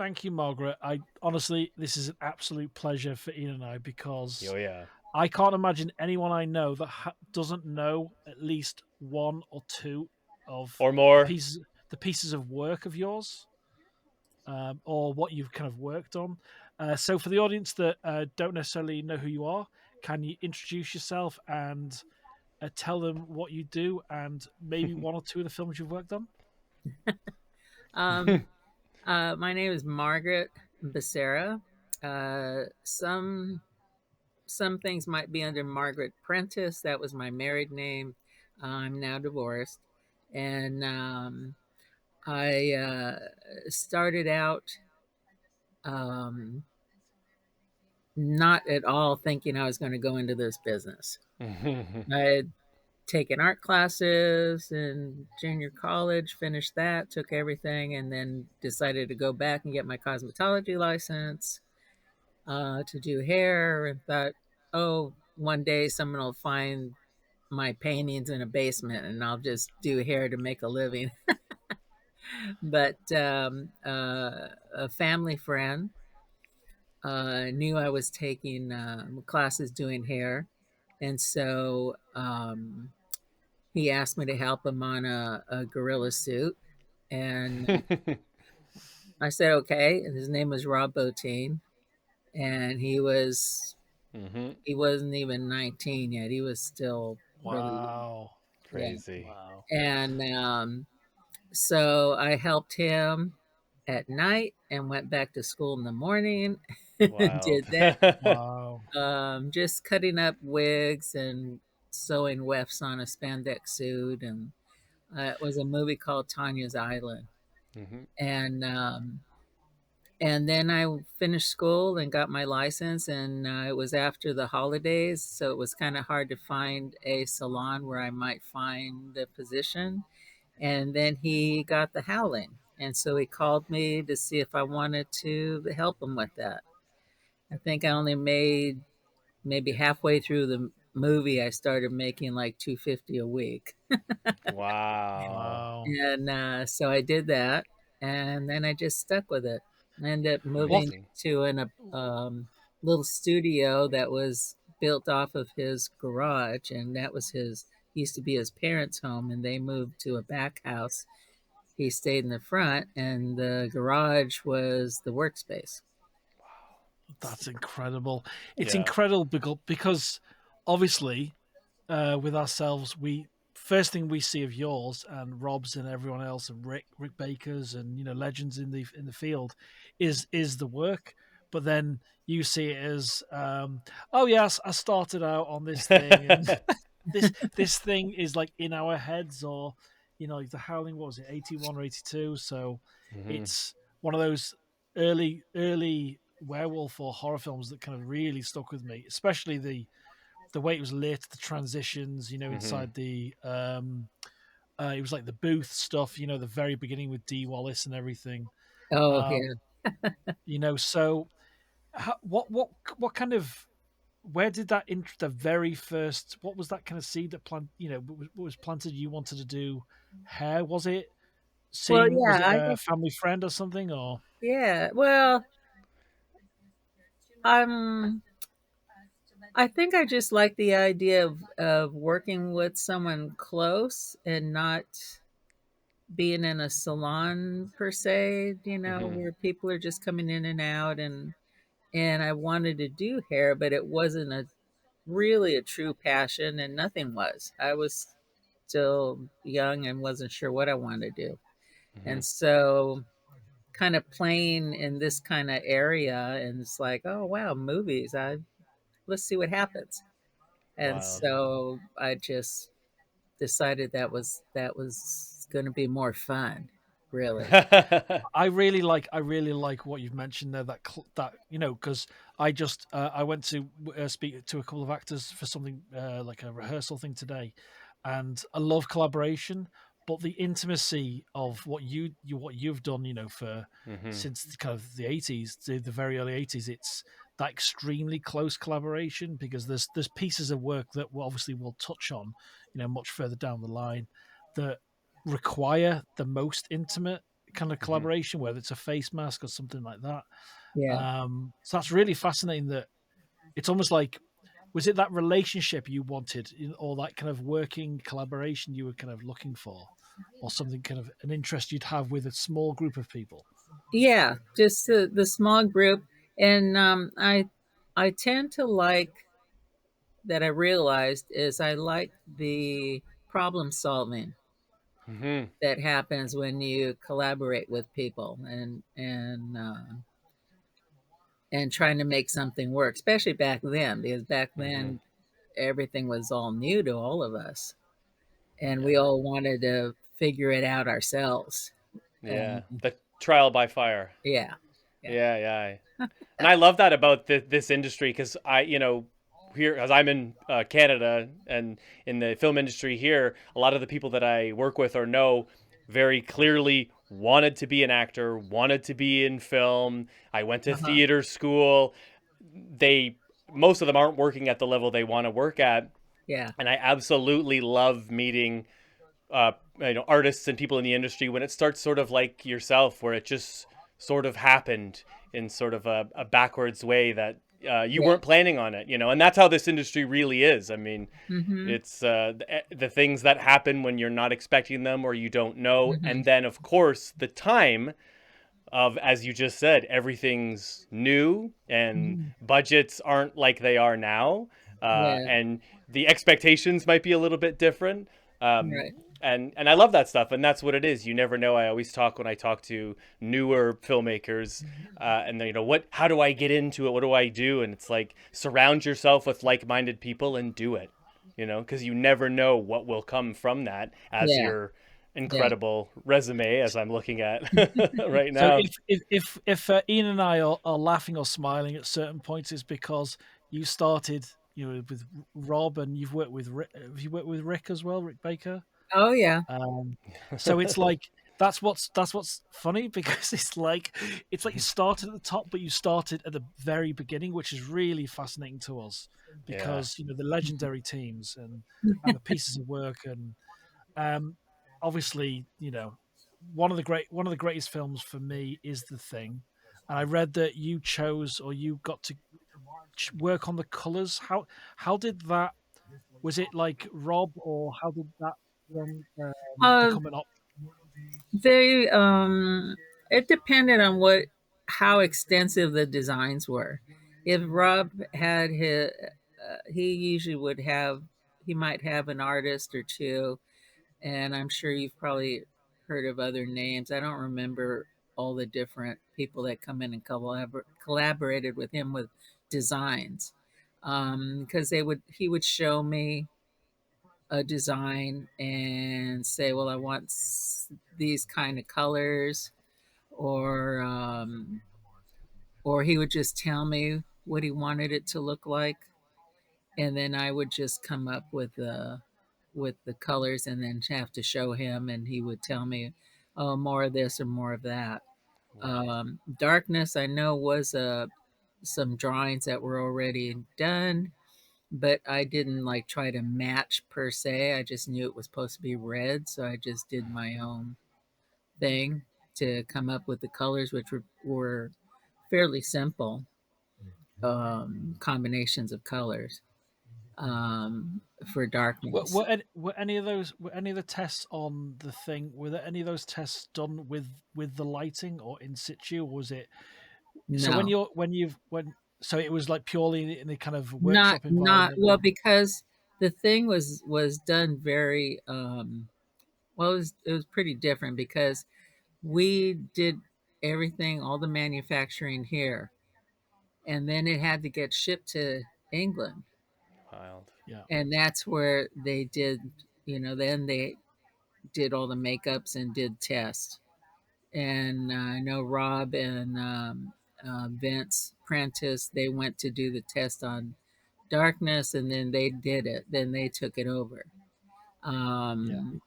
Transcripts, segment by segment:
thank you, Margaret. I honestly, this is an absolute pleasure for Ian and I because Oh yeah. I can't imagine anyone I know that doesn't know at least one or two of Or the more. pieces of work of yours, or what you've kind of worked on. So, for the audience that don't necessarily know who you are, can you introduce yourself and tell them what you do and maybe one or two of the films you've worked on? Um, my name is Margaret Beserra. Some things might be under Margaret Prentice. That was my married name. I'm now divorced, and I started out um, not at all thinking I was going to go into this business. I had taken art classes in junior college, finished that, took everything, and then decided to go back and get my cosmetology license to do hair. And thought, oh, one day someone will find my paintings in a basement and I'll just do hair to make a living. But a family friend knew I was taking classes doing hair. And so he asked me to help him on a gorilla suit. And I said, okay. And his name was Rob Bottin. And Hmm. he wasn't even 19 yet. He was still really young. Wow. Yeah. Crazy. Wow. And so I helped him at night and went back to school in the morning and Wild. did that. Wow. Just cutting up wigs and sewing wefts on a spandex suit. And it was a movie called Tanya's Island. Hmm. And and then I finished school and got my license, and it was after the holidays, so it was kind of hard to find a salon where I might find a position. And then he got the Howling, and so he called me to see if I wanted to help him with that. I think I only made maybe halfway through the movie. I started making like 250 a week, Wow. Wow. and so I did that, and then I just stuck with it. I ended up What? moving Amazing. to little studio that was built off of his garage, and that was his used to be his parents' home, and they moved to a back house. He stayed in the front, and the garage was the workspace. That's incredible. It's Yeah. incredible because obviously, with ourselves, we first thing we see of yours and Rob's and everyone else and Rick Baker's and legends in the field is the work. But then you see it as, oh yes, I started out on this thing, and this thing is like in our heads, or like the Howling, what was it, 81 or 82? So Hmm. it's one of those early werewolf or horror films that kind of really stuck with me, especially the way it was lit, the transitions, Hmm. inside the it was like the booth stuff, the very beginning with Dee Wallace and everything. Oh Um, yeah. so what kind of where did the very first, what was that kind of seed that was planted? You wanted to do hair? Was it Well, seeing, was yeah, it I a think family friend or something, or yeah. Well, I'm I think I just like the idea of working with someone close and not being in a salon per se, Hmm. where people are just coming in and out. And I wanted to do hair, but it wasn't a really a true passion, and nothing was. I was still young and wasn't sure what I wanted to do. Hmm. And so kind of playing in this kind of area, and it's like, oh wow, movies. I Let's see what happens. And Wild. so I just decided that was going to be more fun, really. I really like what you've mentioned there. That because I went to speak to a couple of actors for something like a rehearsal thing today, and I love collaboration, but the intimacy of what you've done, for Hmm. since kind of the 80s, the very early 80s, it's that extremely close collaboration, because there's pieces of work that we'll touch on, much further down the line, that require the most intimate kind of Hmm. collaboration, whether it's a face mask or something like that. Yeah. So that's really fascinating. That it's almost like, was it that relationship you wanted, or that kind of working collaboration you were kind of looking for, or something kind of an interest you'd have with a small group of people? Yeah, just the small group. And I tend to like, that I realized is I like the problem solving Hmm. that happens when you collaborate with people, and trying to make something work, especially back then, because back Hmm. then everything was all new to all of us, and we Yeah. all wanted to figure it out ourselves. Yeah. And The trial by fire. yeah, yeah, Yeah. Yeah. And I love that about this industry because here, as I'm in Canada and in the film industry here, a lot of the people that I work with or know very clearly wanted to be an actor, wanted to be in film. I went to uh-huh, theater school. They Most of them aren't working at the level they want to work at, yeah, and I absolutely love meeting artists and people in the industry when it starts sort of like yourself, where it just sort of happened in sort of a backwards way that you yeah, weren't planning on it, and that's how this industry really is. I mean, mm-hmm, it's the things that happen when you're not expecting them or you don't know, mm-hmm, and then of course the time of, as you just said, everything's new and mm-hmm. budgets aren't like they are now, Yeah, and the expectations might be a little bit different. Um, right, and I love that stuff, and that's what it is. You never know. I always talk when I talk to newer filmmakers, and they, how do I get into it? What do I do? And it's like, surround yourself with like-minded people and do it. Because you never know what will come from that as yeah, your yeah. incredible resume, as I'm looking at right So now. if Ian and I are laughing or smiling at certain points, it's because you started, with Rob, and you've worked with Rick. Have you worked with Rick as well, Rick Baker? Oh yeah, Um, so it's like that's what's funny, because it's like you started at the top, but you started at the very beginning, which is really fascinating to us, Yeah. because the legendary teams and the pieces of work, and um, obviously, one of the greatest films for me is The Thing, and I read that you chose, or you got to work on the colors. How did that? Was it like Rob, or how did that one uh, become an option? they it depended on how extensive the designs were. If Rob had his, he usually would have, he might have an artist or two, and I'm sure you've probably heard of other names. I don't remember all the different people that come in and collaborated with him with designs, because he would show me a design and say, well, I want these kind of colors, or or he would just tell me what he wanted it to look like, and then I would just come up with the colors, and then have to show him, and he would tell me, oh, more of this or more of that. Wow. Darkness, I know, was some drawings that were already done, but I didn't like try to match per se. I just knew it was supposed to be red, so I just did my own thing to come up with the colors, which were fairly simple, combinations of colors, for Were, darkness. were, any, were any of those were any of the tests on The Thing? Were there any of those tests done with the lighting, or in situ? Or was it so No, when so it was like purely in a kind of not workshop not environment? well, because the thing was done very well. It was pretty different, because we did everything, all the manufacturing here, and then it had to get shipped to England, Wild. Yeah, and that's where they did, then they did all the makeups and did tests. And I know Rob and Vince Prentice, they went to do the test on darkness, and then they did it, then they took it over. yeah, um,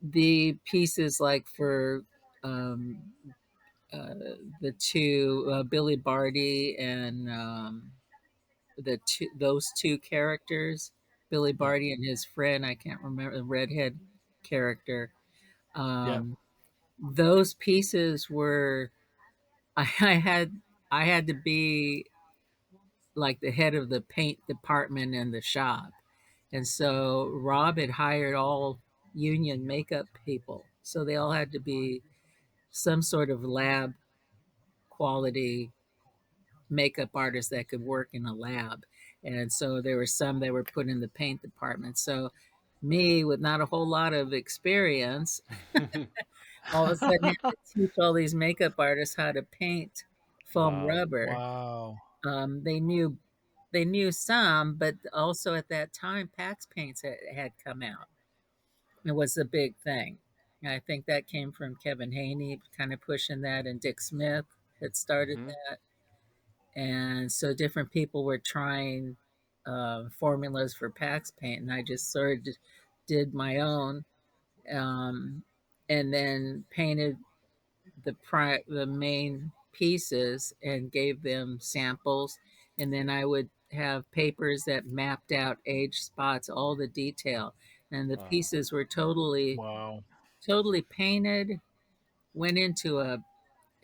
the pieces, like for um, uh, the two, Billy Barty and those two characters, Billy yeah, Barty and his friend, I can't remember, the redhead character. yeah. Um, those pieces were I had I had to be like the head of the paint department in the shop. And so Rob had hired all union makeup people. So they all had to be some sort of lab quality makeup artists that could work in a lab. And so there were some that were put in the paint department. So me with not a whole lot of experience, all of a sudden had to teach all these makeup artists how to paint foam Wow. rubber. Wow. They knew some, but also at that time, Pax Paints had come out. It was a big thing. And I think that came from Kevin Haney kind of pushing that, and Dick Smith had started Hmm. that. And so different people were trying formulas for Pax Paint, and I just sort of did my own, um, and then painted the main pieces and gave them samples, and then I would have papers that mapped out age spots, all the detail, and the Wow. pieces were totally painted. Went into a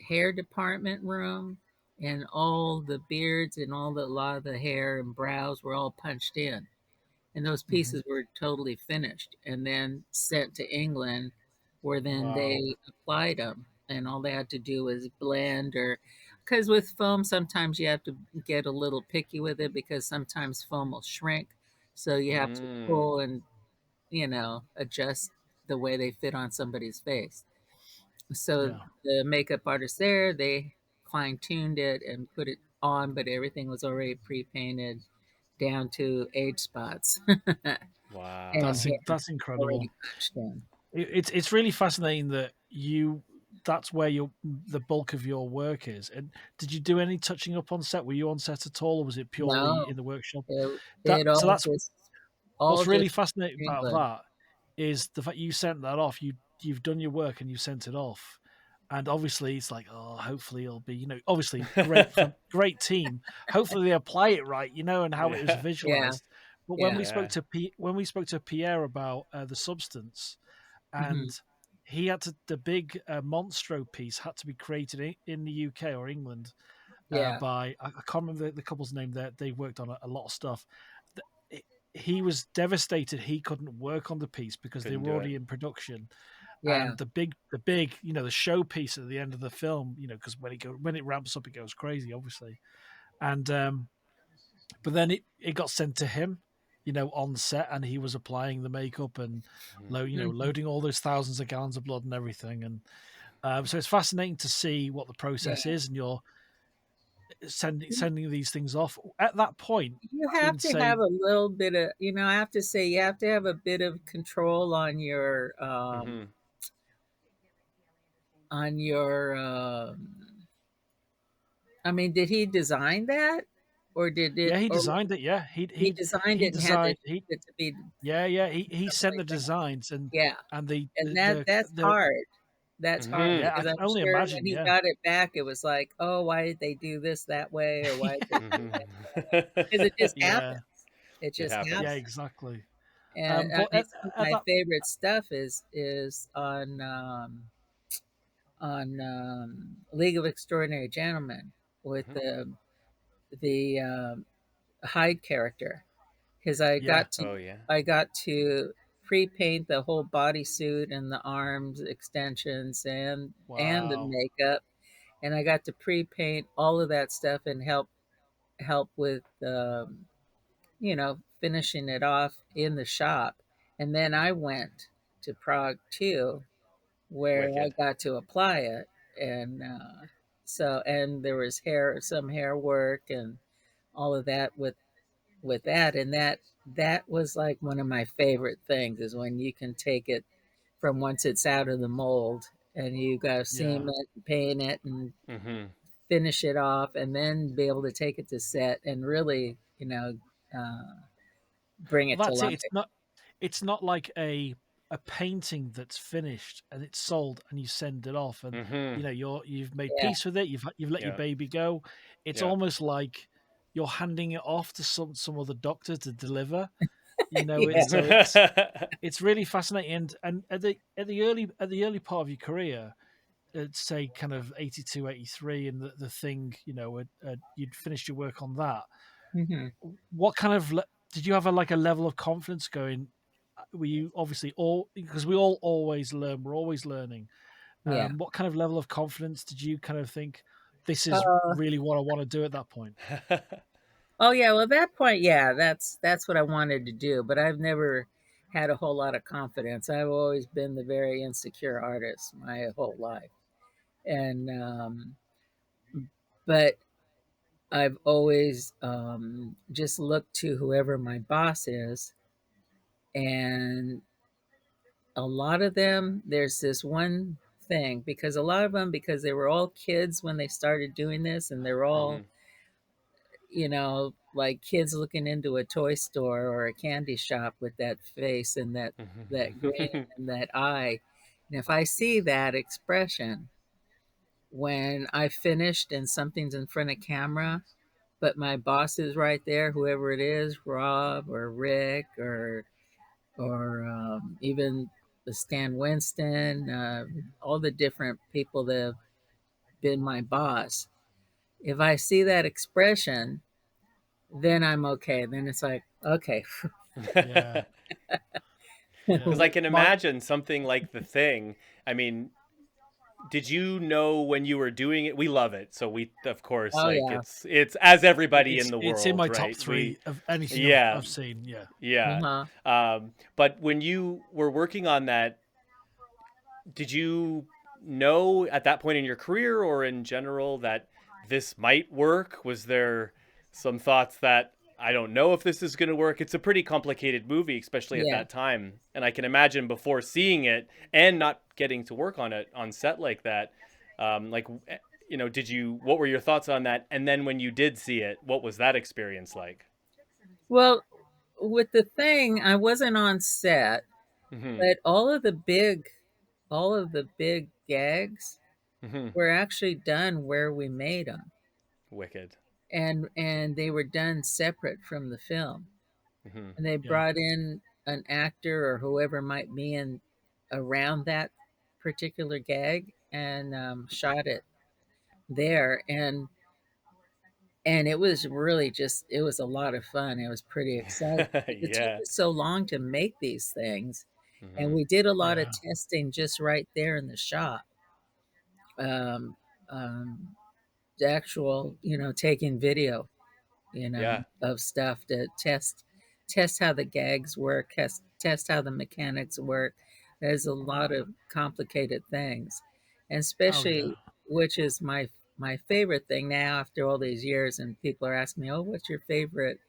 hair department room, and all the beards and a lot of the hair and brows were all punched in, and those Hmm. pieces were totally finished and then sent to England, where then Wow. they applied them, and all they had to do was blend, or because with foam sometimes you have to get a little picky with it because sometimes foam will shrink, so you have to Mm. pull and adjust the way they fit on somebody's face. So Yeah. the makeup artist there, they fine tuned it and put it on, but everything was already pre-painted down to age spots. And Wow. hair That's incredible. already punched in. It's really fascinating that that's where the bulk of your work is. And did you do any touching up on set? Were you on set at all, or was it purely in No, the workshop? it That it so all that's just all what's really just fascinating about England. that is the fact you sent that off. You've done your work and you sent it off, and obviously it's like, oh, hopefully it'll be, obviously great team. Hopefully they apply it right, and how it was Yeah. Yeah, visualized. But yeah. when we spoke to Pierre about the substance, Hmm. and he had to the big Monstro piece had to be created in the UK or England Yeah, by I can't remember the couple's name. That they worked on a lot of stuff. He was devastated he couldn't work on the piece because they Couldn't were do it. already in production, yeah, and the big the showpiece at the end of the film, because when it ramps up it goes crazy, obviously. And but then it got sent to him, on set, and he was applying the makeup and Mhm. hmm, loading all those thousands of gallons of blood and everything. And so it's fascinating to see what the process yeah. is, and you're sending these things off at that point You have in, to have say. a little bit of, I have to say, you have to have a bit of control Mhm. on your. I mean, did he design that, or did it, Yeah, he or designed it. Yeah, he designed he it and had to designed ship he it to be yeah, yeah, he stuff sent like the that? designs, and Yeah, and and that's the hard. That's hard Mhm. yeah, I because can I'm only sure when imagine. he Yeah. got it back, it was like, oh, why did they do this that way, or why did they do Mhm. that? Because it just Yeah, happens. It It just yeah, happens. happens. exactly. And I But mean, some of at my that. favorite stuff is on League of Extraordinary Gentlemen with Mhm. the Hyde character, because I Yeah, got to Oh yeah. I got to pre-paint the whole bodysuit and the arms extensions and the wow, makeup, and I got to pre-paint all of that stuff and help with finishing it off in the shop. And then I went to Prague too, where I Wicked. got to apply it, and and there was some hair work and all of that with that, and that was like one of my favorite things is when you can take it from once it's out of the mold, and you got to seam yeah. it, paint it, and Mhm. finish it off, and then be able to take it to set and really, uh, bring Well, it to that's it. life. It's not like a painting that's finished and it's sold and you send it off, and Mhm. you've made Yeah, peace with it. You've let your Yeah. baby go. It's Yeah. almost like you're handing it off to some other doctor to deliver. yeah, It's so it's really fascinating. And at the early part of your career, say kind of 82, 83, and the thing, you'd finished your work on that. Hmm. What kind of did you have like a level of confidence going? Were you obviously all, because we all always learn, we're always learning. Yeah. What kind of level of confidence did you kind of think this is Uh, really what I want to do at that point? oh yeah. Well, at that point, yeah, that's what I wanted to do. But I've never had a whole lot of confidence. I've always been the very insecure artist my whole life, and but I've always just looked to whoever my boss is, and a lot of them, there's this one thing, because a lot of them, because they were all kids when they started doing this, and they're all, Hmm. like kids looking into a toy store or a candy shop with that face and that grin and that eye. And if I see that expression when I finished and something's in front of camera, but my boss is right there, whoever it is, Rob or Rick or even the Stan Winston, all the different people that have been my boss. If I see that expression, then I'm okay. Then it's like, okay. Yeah, yeah. Because I can My imagine something like The Thing. I mean, did you know when you were doing it? We love it, so we, of course, Oh like yeah. it's as everybody in the it's in world, my top right? three of anything Yeah, I've seen. Yeah, yeah. Uh-huh. But when you were working on that, did you know at that point in your career or in general that this might work? Was there some thoughts that I don't know if this is going to work? It's a pretty complicated movie, especially at Yeah. that time. And I can imagine before seeing it and not getting to work on it on set like that, like, did you, what were your thoughts on that? And then when you did see it, what was that experience like? Well, with the thing, I wasn't on set, Hmm. but all of the big gags Hmm. were actually done where we made them, Wicked. and they were done separate from the film. Hmm. And they yeah. brought in an actor or whoever might be in around that particular gag and shot it there, and it was really just, it was a lot of fun. It was pretty exciting. It took Yeah. us so long to make these things, and Hmm. we did a lot of Yeah. testing just right there in the shop. Um, um, the actual, taking video, Yeah. of stuff to test how the gags work, test how the mechanics work. There's a lot of complicated things, and Oh yeah. especially, which is my favorite thing now after all these years, and people are asking me, "Oh, what's your favorite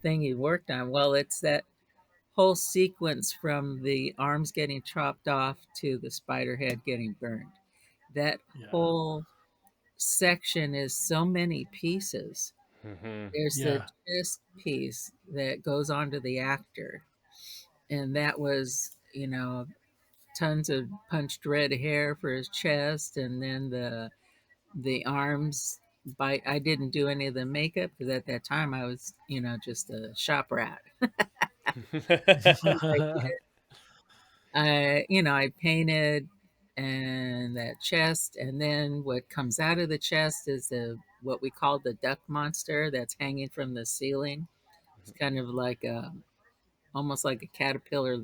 thing you worked on?" Well, it's that whole sequence from the arms getting chopped off to the spider head getting burned. That Yeah. whole section is so many pieces. Hmm. There's the Yeah. chest piece that goes onto the actor, and that was, tons of punched red hair for his chest, and then the arms. By I didn't do any of the makeup because at that time I was, just a shop rat. I painted and that chest, and then what comes out of the chest is the what we call the duck monster that's hanging from the ceiling. It's kind of like almost like a caterpillar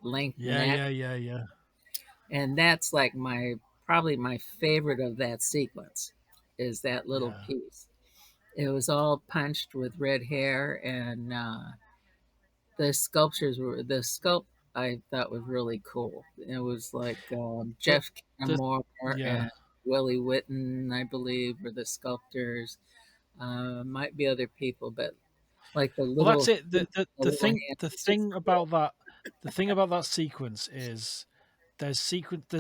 length Yeah. neck, Yeah. Yeah. Yeah. and that's like my probably my favorite of that sequence is that little Yeah. piece. It was all punched with red hair, and the sculpt I thought was really cool. It was like The Jeff the Canmore yeah. and Willie Witten, I believe, were the sculptors. Might be other people, but like the Well, that's little it. the little hand The pieces. thing about that, the thing about that sequence is there's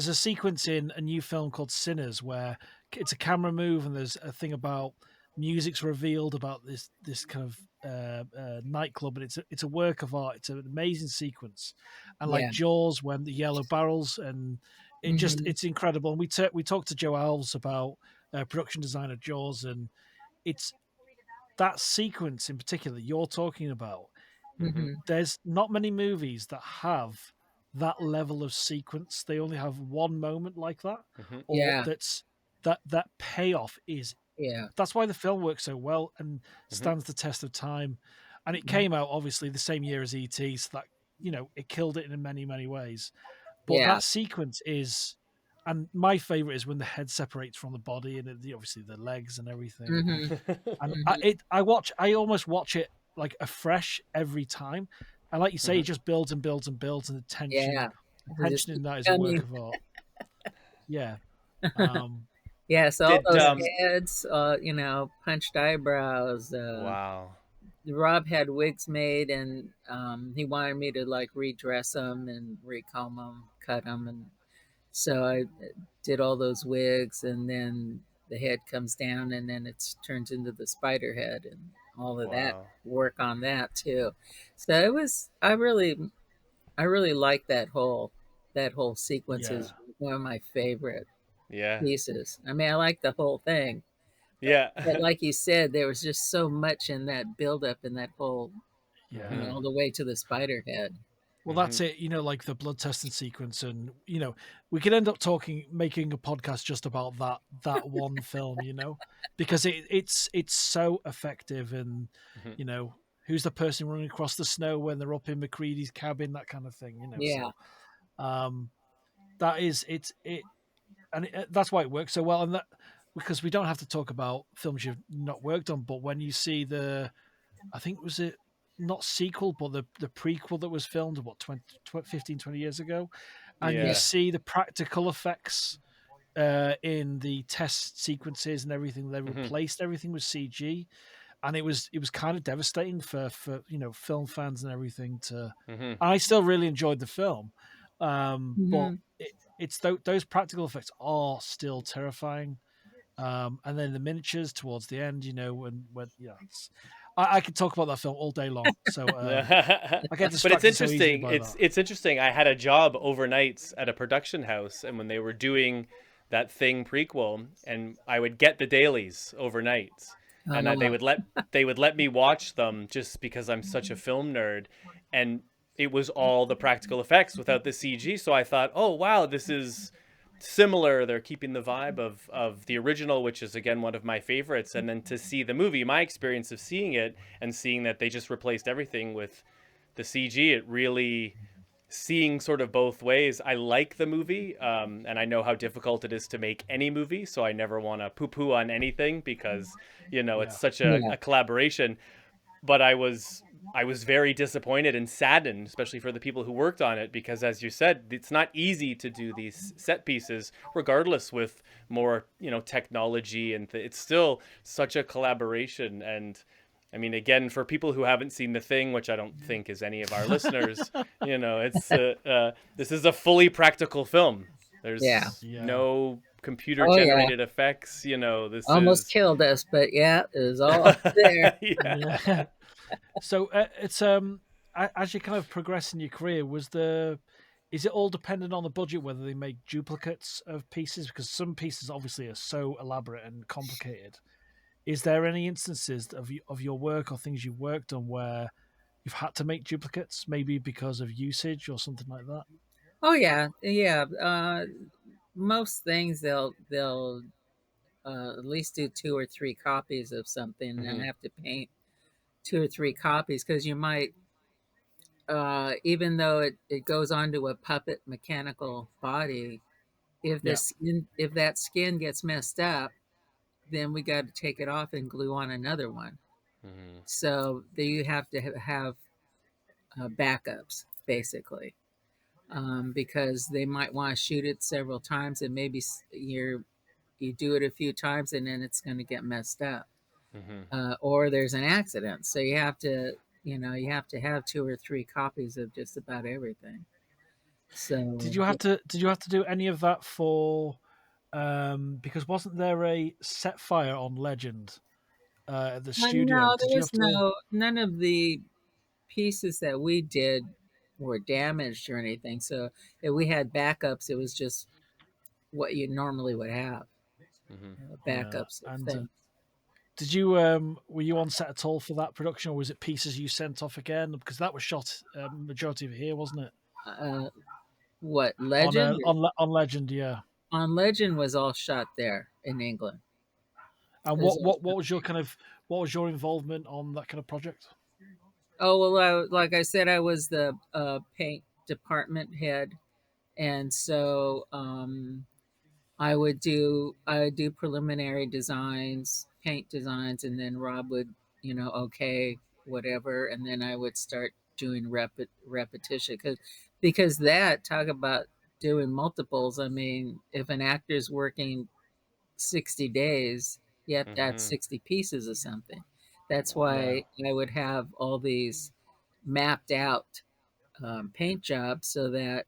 a sequence in a new film called Sinners where it's a camera move, and there's a thing about music's revealed about this kind of nightclub, and it's a work of art. It's an amazing sequence, and like Yeah. Jaws when the yellow barrels, and Hmm. it's incredible. And we talked to Joe Alves about production design of Jaws, and it's that sequence in particular you're talking about. Hmm. Hmm. There's not many movies that have. that level of sequence. They only have one moment like that, Hmm. or Yeah. that payoff is. Yeah. That's why the film works so well and Hmm. stands the test of time. And it Mhm. came out obviously the same year as E.T., so that it killed it in many many ways. But Yeah. that sequence is, and my favorite is when the head separates from the body and obviously the legs and everything. Mhm. And Mhm. I almost watch it like afresh every time. And like you say, Hmm. it just builds and builds and builds, and Yeah. the They just tension in keep that is a work coming. of art. Yeah. Um, Yes, all Did those heads, punched eyebrows. Wow. Rob had wigs made, and he wanted me to like redress them and recomb them, cut them, and so I did all those wigs, and then the head comes down, and then it turns into the spider head, and all of that Wow. work on that too. So it was. I really like that whole sequence yeah. is one of my favorite Yeah. pieces. I mean, I like the whole thing, Yeah. but like you said, there was just so much in that buildup in that whole, Yeah. Hmm. all the way to the spider head. Well, Hmm. that's it. Like the blood testing sequence, and we could end up making a podcast just about that one film. Because it's so effective, and Hmm. you know, who's the person running across the snow when they're up in McCready's cabin, that kind of thing. Yeah. So um, that is that's why it works so well, and that because we don't have to talk about films you've not worked on, but when you see I think was it not sequel, but the prequel that was filmed what 15, 20 years ago, and you Yeah. Yeah. see the practical effects in the test sequences and everything. They Hmm. replaced everything with CG, and it was kind of devastating for film fans and everything. Hmm. I still really enjoyed the film, but Hmm. it's those practical effects are still terrifying. And then the miniatures towards the end, when I could talk about that film all day long. So I get But it's distracted so easily interesting. by that. It's interesting. I had a job overnights at a production house, and when they were doing that Thing prequel, and I would get the dailies overnights, and Uh, they would let me watch them just because I'm such a film nerd, and it was all the practical effects without the CG. So I thought, oh wow, this is similar. They're keeping the vibe of the original, which is again one of my favorites. And then to see the movie, my experience of seeing it and seeing that they just replaced everything with the CG, it really seeing sort of both ways. I like the movie, and I know how difficult it is to make any movie, so I never want to poo-poo on anything because it's Yeah, such yeah. a collaboration. But I was very disappointed and saddened, especially for the people who worked on it, because as you said, it's not easy to do these set pieces, regardless with more technology, and it's still such a collaboration. And I mean, again, for people who haven't seen The Thing, which I don't think is any of our listeners, it's this is a fully practical film. Yeah. There's yeah, no computer Oh yeah. generated effects. This Almost is killed us, but yeah, it was all there. yeah. yeah. So it's as you kind of progress in your career, is it all dependent on the budget whether they make duplicates of pieces? Because some pieces obviously are so elaborate and complicated. Is there any instances of your work or things you've worked on where you've had to make duplicates, maybe because of usage or something like that? Oh yeah, yeah. Most things they'll at least do two or three copies of something and Hmm. have to paint two or three copies because you might, even though it goes onto a puppet mechanical body, Yeah. if that skin gets messed up, then we got to take it off and glue on another one. Hmm. So you have to have backups basically, because they might want to shoot it several times and maybe you do it a few times and then it's going to get messed up, Hmm. or there's an accident. So you have to have two or three copies of just about everything. Did So you have to do any of that for because wasn't there a set fire on Legend at the studio? no, there Did you was have to none of the pieces that we did were damaged or anything. So if we had backups, it was just what you normally would have, Hmm. yeah, backups of and things. did you were you on set at all for that production, or was it pieces you sent off again? Because that was shot majority of it here, wasn't it? What on Legend? on Legend, yeah. On Legend was all shot there in England. And It was all what shot. was your kind of what was your involvement on that kind of project? Oh well, like I said, I was the paint department head, and so I would do preliminary designs, paint designs, and then Rob would, okay, whatever, and then I would start doing repetition because that talk about doing multiples. I mean, if an actor's working 60 days, you have to have Hmm. 60 pieces of something. That's Wow. Yeah. why I would have all these mapped out paint jobs so that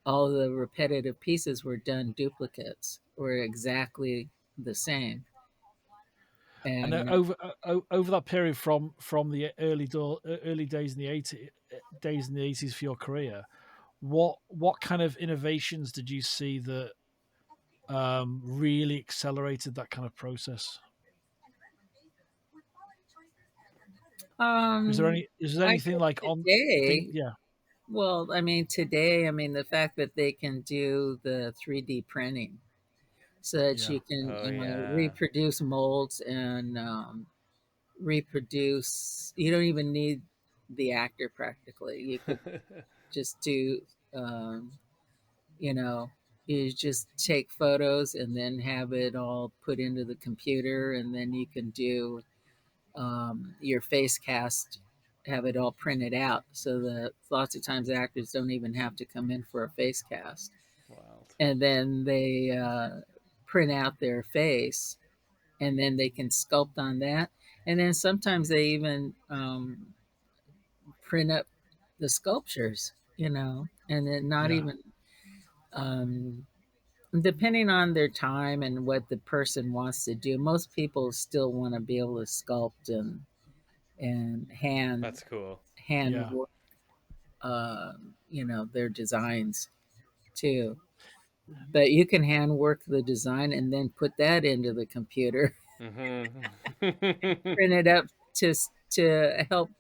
all the repetitive pieces were done duplicates, were exactly the same. And And over that period from the early days in the 80s for your career, what kind of innovations did you see that really accelerated that kind of process? um, Is there I anything guess like on thing? today, Yeah, well, I mean, today, I mean, the fact that they can do the 3D printing so that yeah, you can Oh yeah. reproduce molds and reproduce, you don't even need the actor practically. You could just do, um, you know, you just take photos and then have it all put into the computer, and then you can do your face cast, have it all printed out so that lots of times actors don't even have to come in for a face cast. Wild. And then they print out their face, and then they can sculpt on that. And then sometimes they even print up the sculptures, and then not yeah. even um, depending on their time and what the person wants to do. Most people still want to be able to sculpt and That's cool. hand Yeah. work, their designs too. But you can hand work the design and then put that into the computer, Hmm. print it up to help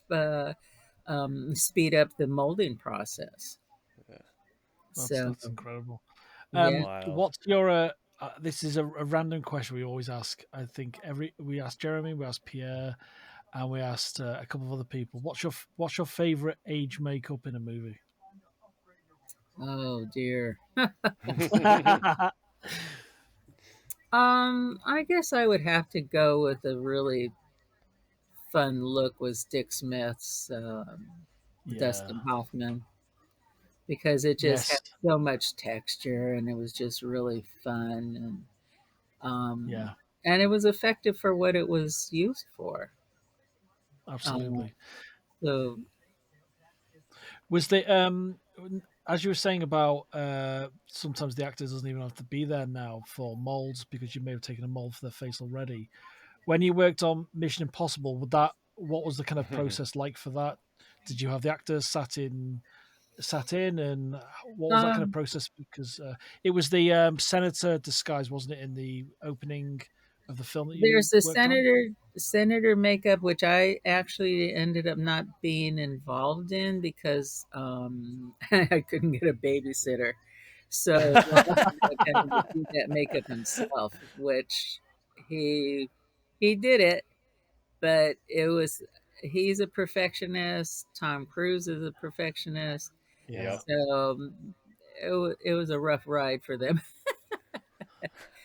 speed up the molding process. So That's incredible. yeah. Wild. What's your this is a random question we always ask. I think every we asked Jeremy, we asked Pierre, and we asked a couple of other people. What's your favorite age makeup in a movie? Oh dear. I guess I would have to go with a really fun look was Dick Smith's Yeah. Dustin Hoffman because it just had Yes. so much texture and it was just really fun um, Yeah. and it was effective for what it was used for. Um, Absolutely. so Was the as you were saying about sometimes the actor doesn't even have to be there now for molds because you may have taken a mold for their face already. When you worked on Mission Impossible, would that what was the kind of process like for that? Did you have the actors sat in, and what was that kind of um, process? Because it was the senator disguise, wasn't it, in the opening of the film that you there's the worked on? senator makeup, which I actually ended up not being involved in because I couldn't get a babysitter. So Rob ended up having to do that makeup himself, which he he did it, but he's a perfectionist. Tom Cruise is a perfectionist, Yeah, Yep. so it was a rough ride for them.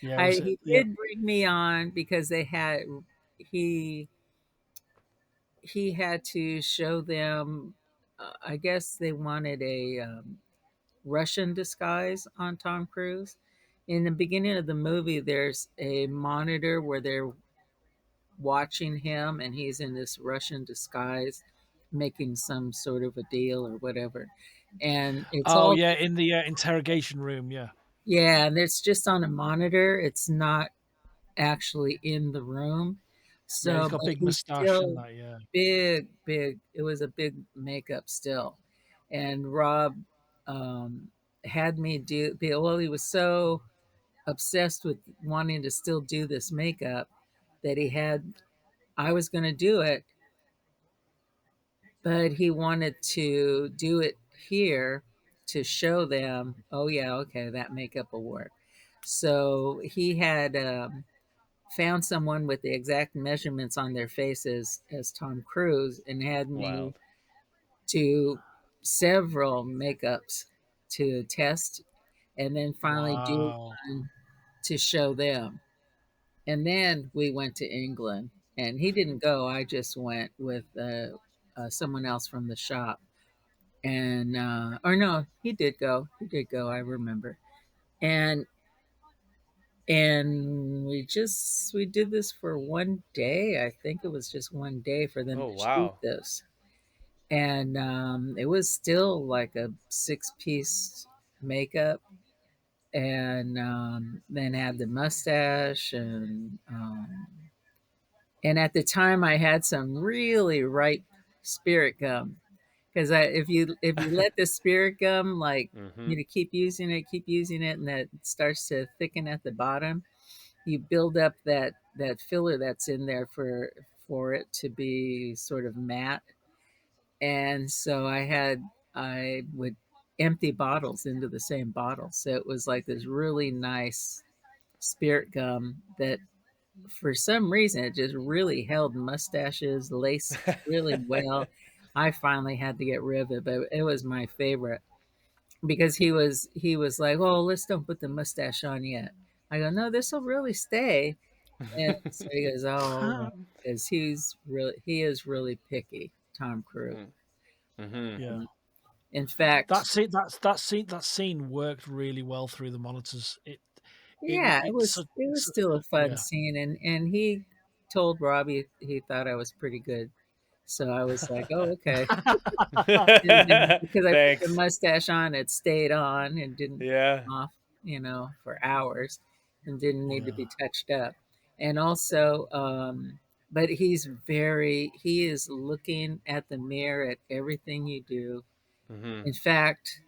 yeah, I was it? He Yeah, did bring me on because he he had to show them. I guess they wanted a Russian disguise on Tom Cruise. In the beginning of the movie, there's a monitor where they're watching him, and he's in this Russian disguise, making some sort of a deal or whatever. And it's oh all yeah, in the interrogation room. Yeah, yeah, and it's just on a monitor. It's not actually in the room. yeah, he's So, got but big he's moustache and still that. Yeah, big, big. It was a big makeup still. And Rob um, had me well, he was so obsessed with wanting to still do this makeup that I was going to do it, but he wanted to do it here to show them, oh yeah, okay, that makeup will work. So he had found someone with the exact measurements on their faces as Tom Cruise and had me Wild. do several makeups to test and then finally do Wow. one to show them. And then we went to England, and he didn't go. I just went with someone else from the shop. And, or no, he did go. He did go. I remember. And we did this for one day. I think it was just one day for them Oh to shoot wow. this. And it was still like a six-piece makeup, and then had the mustache, and at the time I had some really ripe spirit gum, because if you let the spirit gum, like, Mm-hmm. keep using it, and that starts to thicken at the bottom, you build up that filler that's in there for it to be sort of matte. And so I would empty bottles into the same bottle. So it was like this really nice spirit gum that for some reason it just really held mustaches, laced really well. I finally had to get rid of it, but it was my favorite because he was like, "Oh, let's don't put the mustache on yet." I go, "No, this will really stay." And so he goes, "Oh," because he is really picky, Tom Cruise. Mm-hmm. Yeah. In fact, That scene worked really well through the monitors. yeah, it It's was such, it was still a fun yeah. scene, and he told Robbie he thought I was pretty good. So I was like, "Oh, okay." And then because I put the Thanks. mustache on, it stayed on and didn't Yeah. come off, for hours, and didn't need to Yeah. be touched up. And also, but he is looking at the mirror at everything you do. Mm-hmm. In fact,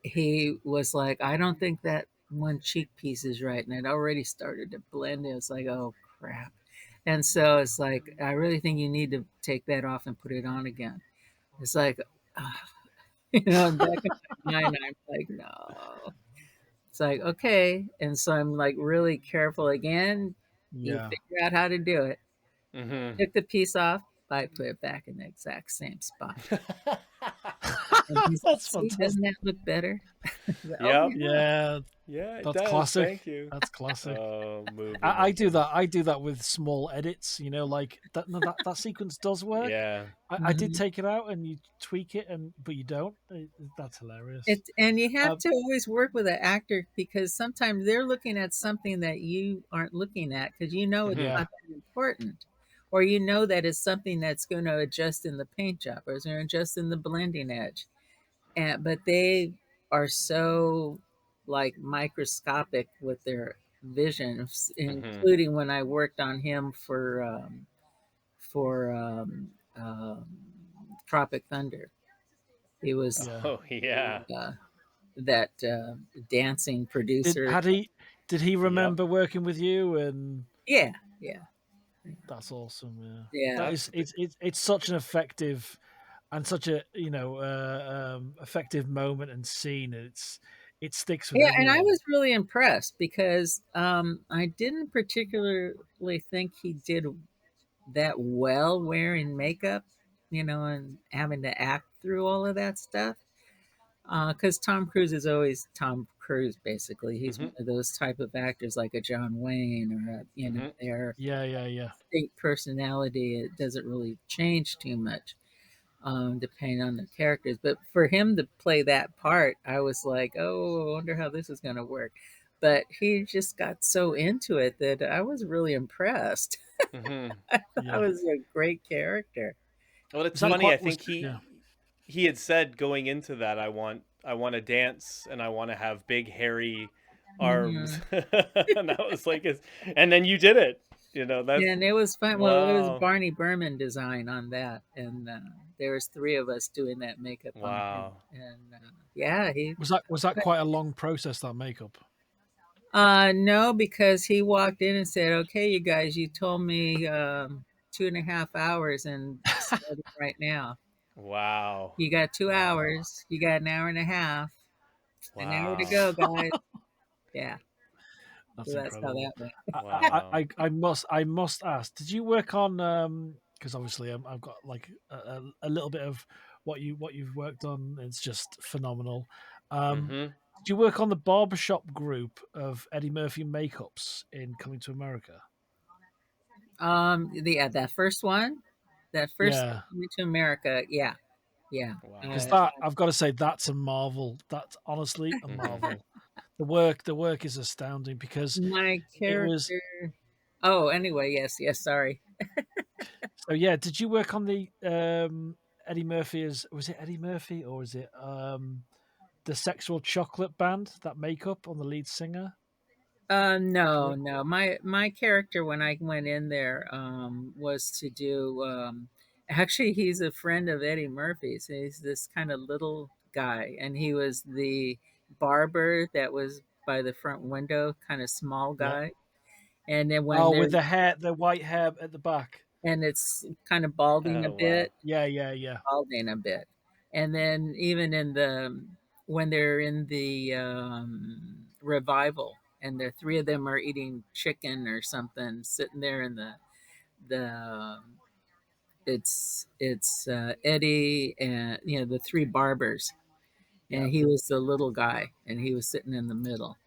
he was like, "I don't think that one cheek piece is right." And it already started to blend. It was like, "Oh, crap." And so it's like, "I really think you need to take that off and put it on again." It's like, ah, in the back of my mind, I'm like, "No." It's like, "Okay." And so I'm like really careful again. You Yeah. figure out how to do it. Mm-hmm. Took the piece off, I put it back in the exact same spot. And he's like, That's "See, fantastic. doesn't that look better?" I said, "Oh, Yep. yeah." Yeah, Yeah, it that's does. classic. Thank you. That's classic. Oh, movie I do making. that. I do that with small edits. Like that. No, that sequence does work. Yeah. I did Mhm. take it out and you tweak it, but you don't. That's hilarious. And you have Um, to always work with an actor because sometimes they're looking at something that you aren't looking at because you know it's Mm-hmm. yeah. not that important. Or you know that it's something that's going to adjust in the paint job or it's going to adjust in the blending edge. But they are so like microscopic with their vision, Mm-hmm. including when I worked on him for Tropic Thunder. He was Yeah. Oh, yeah. uh, that dancing Did producer. had he did he Yep. remember working with you? And Yeah, yeah, that's awesome. Yeah. yeah. That is That's the. it's such an effective and such a effective moment and scene. It sticks with Yeah, and I everyone. was really impressed because I didn't particularly think he did that well wearing makeup, and having to act through all of that stuff. Because Tom Cruise is always Tom Cruise, basically. He's Mm-hmm. one of those type of actors like a John Wayne or Mm-hmm. their Yeah, yeah, yeah, distinct personality. It doesn't really change too much depending on the characters. But for him to play that part, I was like, oh, I wonder how this is going to work. But he just got so into it that I was really impressed. Mm-hmm. That yeah. was a great character. Well, it's Was that funny. I quite was think yeah. he had said going into that, I want to dance and I want to have big hairy arms, Mhm. and that was like his. And then you did it. That's And it was fun. Well, it was wow, Barney Berman design on that, and there was three of us doing that makeup on him. wow. And yeah, he. Was that quite a long process, that makeup? No, because he walked in and said, "Okay, you guys, you told me 2.5 hours, and starting right now." Wow. You got 2 hours. Wow. You got an hour and a half. An hour to Wow. go, guys. Yeah. So That's that's how incredible. that went. Wow. I must ask. Did you work on? Because obviously I've got like a little bit of what you've worked on. It's just phenomenal. Mm-hmm. Did you work on the barbershop group of Eddie Murphy makeups in Coming to America? That first one, that first Yeah, Coming to America. Yeah, yeah. because Wow. that I've got to say that's a marvel. That's honestly a Mm-hmm. marvel. The work is astounding because My it was. character. Oh, anyway, yes, yes. Sorry. So yeah, did you work on the Eddie Murphy as was it Eddie Murphy or was it the Sexual Chocolate Band, that makeup on the lead singer? Did you No, work? no. My character when I went in there was to do. Actually, he's a friend of Eddie Murphy's. He's this kind of little guy, and he was the barber that was by the front window, kind of small Yeah. guy. And then when Oh, they're with the hair, the white hair at the back. and it's kind of balding a Oh wow. bit, Yeah, yeah, yeah, balding a bit. And then even in the when they're in the revival, and the three of them are eating chicken or something, sitting there in the it's Eddie and the three barbers, yeah. and he was the little guy, and he was sitting in the middle,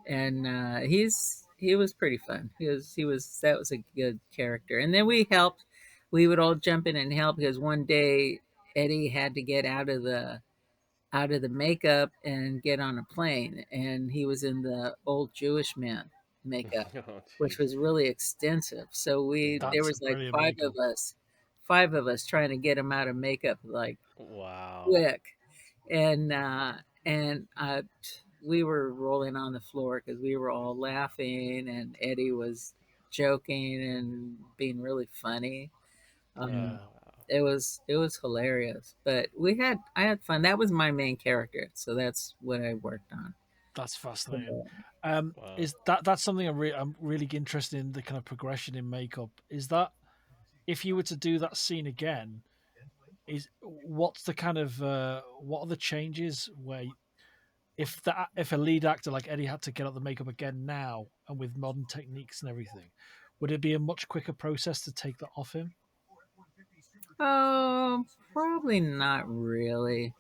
and he was pretty fun. He was that was a good character. And then we helped. We would all jump in and help because one day Eddie had to get out of the makeup and get on a plane, and he was in the old Jewish man makeup, Oh which jeez. was really extensive. So we there That's a was like brilliant makeup. five of us trying to get him out of makeup like Wow. quick, and we were rolling on the floor because we were all laughing, and Eddie was joking and being really funny. Yeah, Um, it was hilarious, but I had fun. That was my main character, so that's what I worked on. that's fascinating. So, Wow. Is that's something I'm really interested in, the kind of progression in makeup. Is that if you were to do that scene again, is what's the kind of what are the changes where if a lead actor like Eddie had to get up the makeup again now and with modern techniques and everything, would it be a much quicker process to take that off him? oh, probably not really.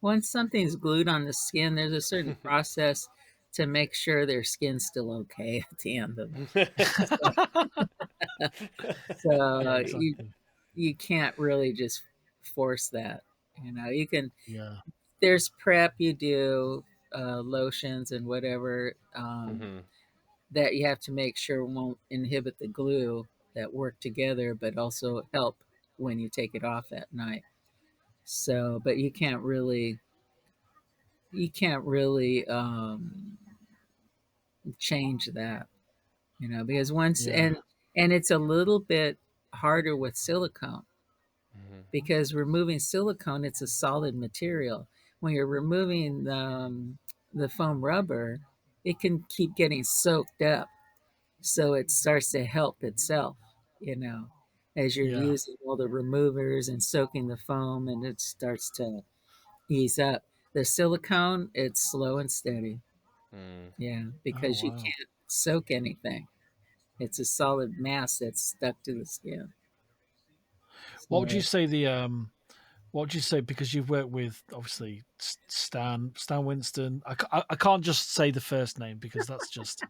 Once something's glued on the skin, there's a certain process to make sure their skin's still okay at the end of it. So, Yeah, so exactly. you can't really just force that. You can. Yeah, There's prep you do, lotions and whatever Mm-hmm. that you have to make sure won't inhibit the glue that work together, but also help when you take it off at night. So, but you can't really change that, because once yeah, and it's a little bit harder with silicone Mm-hmm. because removing silicone, it's a solid material. When you're removing the foam rubber, it can keep getting soaked up, so it starts to help itself, you know, as you're yeah. using all the removers and soaking the foam, and it starts to ease up. The silicone, it's slow and steady, Mm. yeah, Oh because you wow. can't soak anything. It's a solid mass that's stuck to the skin. What would you So say the what would you say, because you've worked with obviously Stan Winston? I can't just say the first name because that's just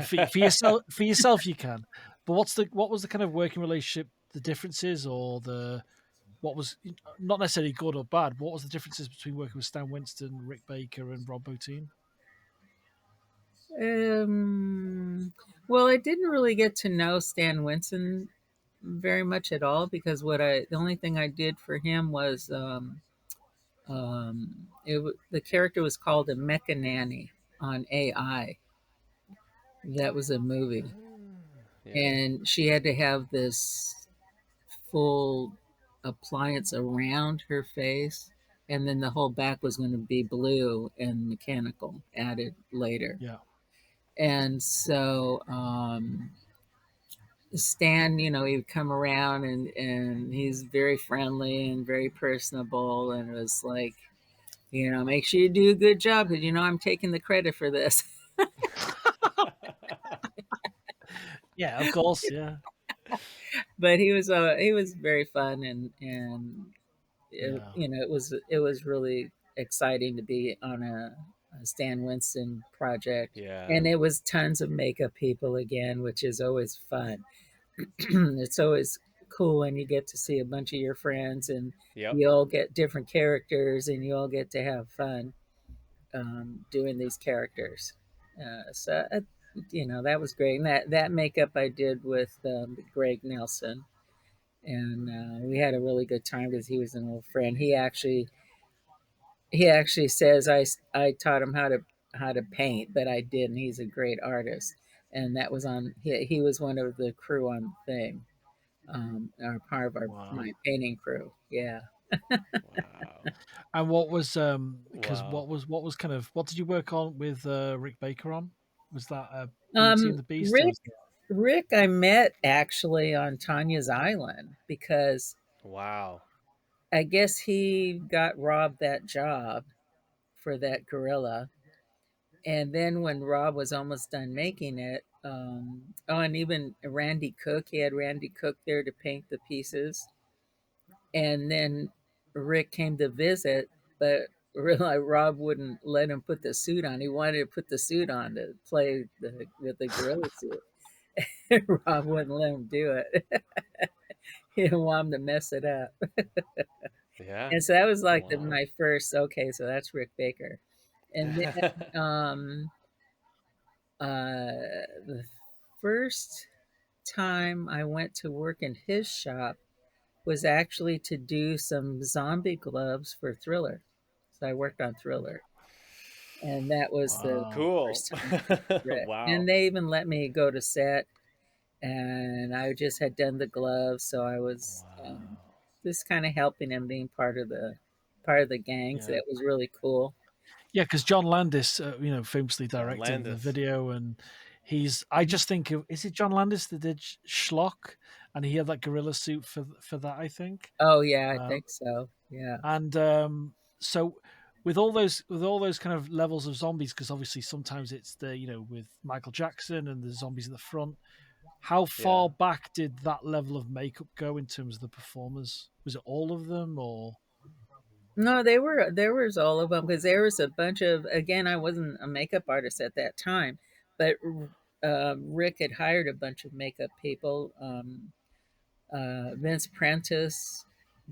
for yourself you can. But what was the kind of working relationship, the differences, or the what was not necessarily good or bad? What was the differences between working with Stan Winston, Rick Baker, and Rob Bottin? Um, well, I didn't really get to know Stan Winston very much at all because the only thing I did for him was the character was called a Mecha Nanny on AI. That was a movie, Yeah. and she had to have this full appliance around her face, and then the whole back was going to be blue and mechanical added later. Yeah, And so Stan, he would come around and he's very friendly and very personable, and it was like, make sure you do a good job because I'm taking the credit for this. Yeah, of course. Yeah, But he was very fun, and yeah, it was really exciting to be on a Stan Winston project, Yeah. and it was tons of makeup people again, which is always fun. It's always cool when you get to see a bunch of your friends and Yep. you all get different characters and you all get to have fun doing these characters. That was great. And that makeup I did with Greg Nelson, and we had a really good time because he was an old friend. He actually says I taught him how to paint, but I didn't. He's a great artist, and that was on. He was one of the crew on the thing, or part of wow. my painting crew. Yeah. Wow. And what was because Wow. what was kind of what did you work on with Rick Baker on? Was that Beauty and the Beast or Rick was that? Rick I met actually on Tanya's Island because Wow. I guess he got Rob that job for that gorilla. And then when Rob was almost done making it, and even Randy Cook, he had Randy Cook there to paint the pieces. And then Rick came to visit, but really Rob wouldn't let him put the suit on. He wanted to put the suit on to play with the gorilla suit. Rob wouldn't let him do it. He didn't want him to mess it up. Yeah. And so that was like Wow. my first, okay, so that's Rick Baker. And then the first time I went to work in his shop was actually to do some zombie gloves for Thriller. So I worked on Thriller, and that was the Wow. Cool. first time I worked with Rick. Wow. And they even let me go to set, and I just had done the gloves, so I was Wow. just kind of helping him, being part of the gang. So Yeah. that was really cool. Yeah, because John Landis, famously John directed the Landis. video, and I just think of, is it John Landis that did Schlock, and he had that gorilla suit for that, I think. Oh yeah, I Um, think so. Yeah. and so with all those kind of levels of zombies, because obviously sometimes it's the with Michael Jackson and the zombies at the front. How Yeah. far back did that level of makeup go in terms of the performers? Was it all of them, or No, there was all of them because there was a bunch of, again, I wasn't a makeup artist at that time, but Rick had hired a bunch of makeup people. Vince Prentice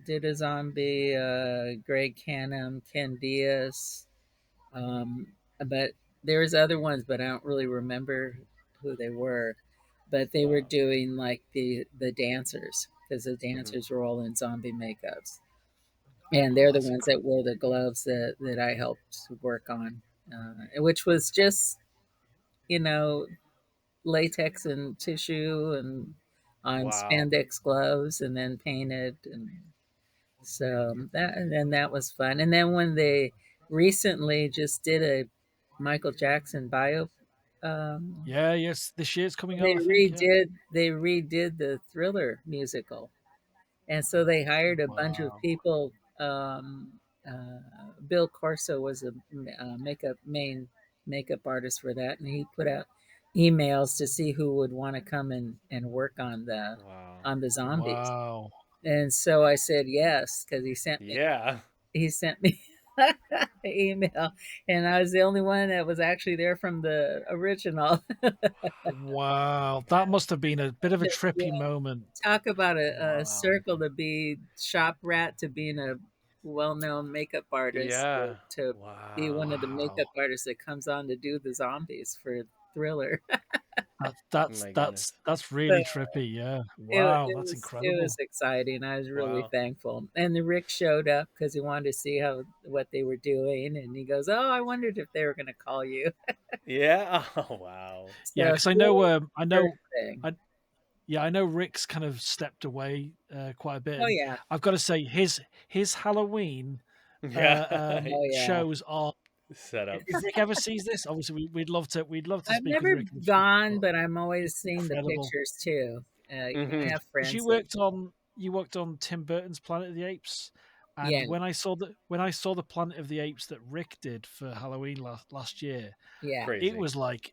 did a zombie, Greg Canham, Ken Diaz, but there's other ones, but I don't really remember who they were. But they were Wow. doing like the dancers because the Hmm. dancers were all in zombie makeups, and oh, they're the that's ones that incredible. wore the gloves that I helped work on, which was just you know latex and tissue and on Wow. spandex gloves and then painted, and so that was fun. And then when they recently just did a Michael Jackson bio, um, Yeah, yes, this year's coming up, they I think. Yeah. redid the Thriller musical, and so they hired a bunch of Wow. people. Bill Corso was a main makeup artist for that, and he put out emails to see who would want to come and work on the Wow. zombies. Wow. And so I said yes because Yeah. he sent me the email, and I was the only one that was actually there from the original. Wow. That must have been a bit of a trippy Yeah, moment. talk about a Wow. circle to be shop rat to being a well-known makeup artist Yeah. to be one of Wow. the Wow. makeup artists that comes on to do the zombies for Thriller. That, Oh that's my that's goodness. that's So really trippy. Yeah. it, Wow. it That's was it was incredible. exciting. I was really Wow. thankful. And the Rick showed up because he wanted to see what they were doing, and he goes, "Oh, I wondered if they were going to call you." Yeah. Oh wow. Yeah, So because I that know, was I the first know, thing. I yeah, I know Rick's kind of stepped away quite a bit, Oh and yeah, I've got to say his Halloween Yeah. oh yeah. shows are. Set up. If Rick ever sees this, obviously we'd love to I've speak with never Rick in the future. gone, But but I'm always seeing the incredible. pictures too. I Hmm. have Because friends that, you worked on Tim Burton's Planet of the Apes, and yeah, when I saw the Planet of the Apes that Rick did for Halloween last year, yeah, Crazy. it was like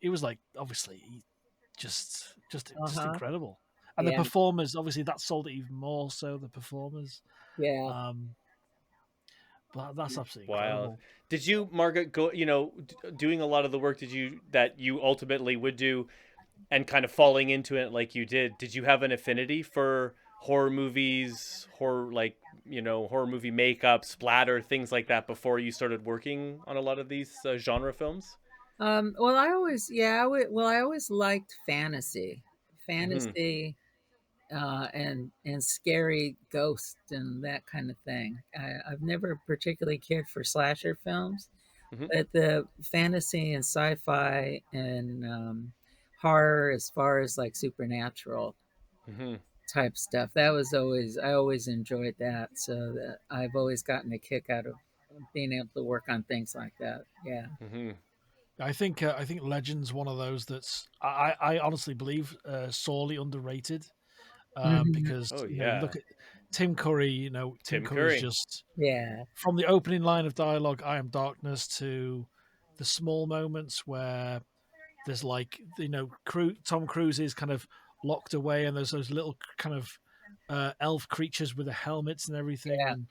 obviously just uh-huh, incredible, and the yeah, performers obviously that sold it even more. So the performers, yeah. um, but that's absolutely Wild. incredible. Did you, Margaret, go, doing a lot of the work that you ultimately would do and kind of falling into it like you did you have an affinity for horror movies, horror movie makeup, splatter, things like that before you started working on a lot of these genre films? Well, I always, yeah, I always liked fantasy, Hmm. fantasy, and scary ghosts and that kind of thing. I've never particularly cared for slasher films, Hmm. but the fantasy and sci-fi and horror, as far as like supernatural Hmm. type stuff, that was always I always enjoyed that. So that I've always gotten a kick out of being able to work on things like that. Yeah. Hmm. I think Legends one of those that's I honestly believe sorely underrated, Hmm. because Oh you know you yeah. look at Tim Curry. Tim Tim Curry's Curry. just Yeah. from the opening line of dialogue, "I am darkness," to the small moments where there's like Tom Cruise is kind of locked away, and there's those little kind of elf creatures with the helmets and everything, Yeah. and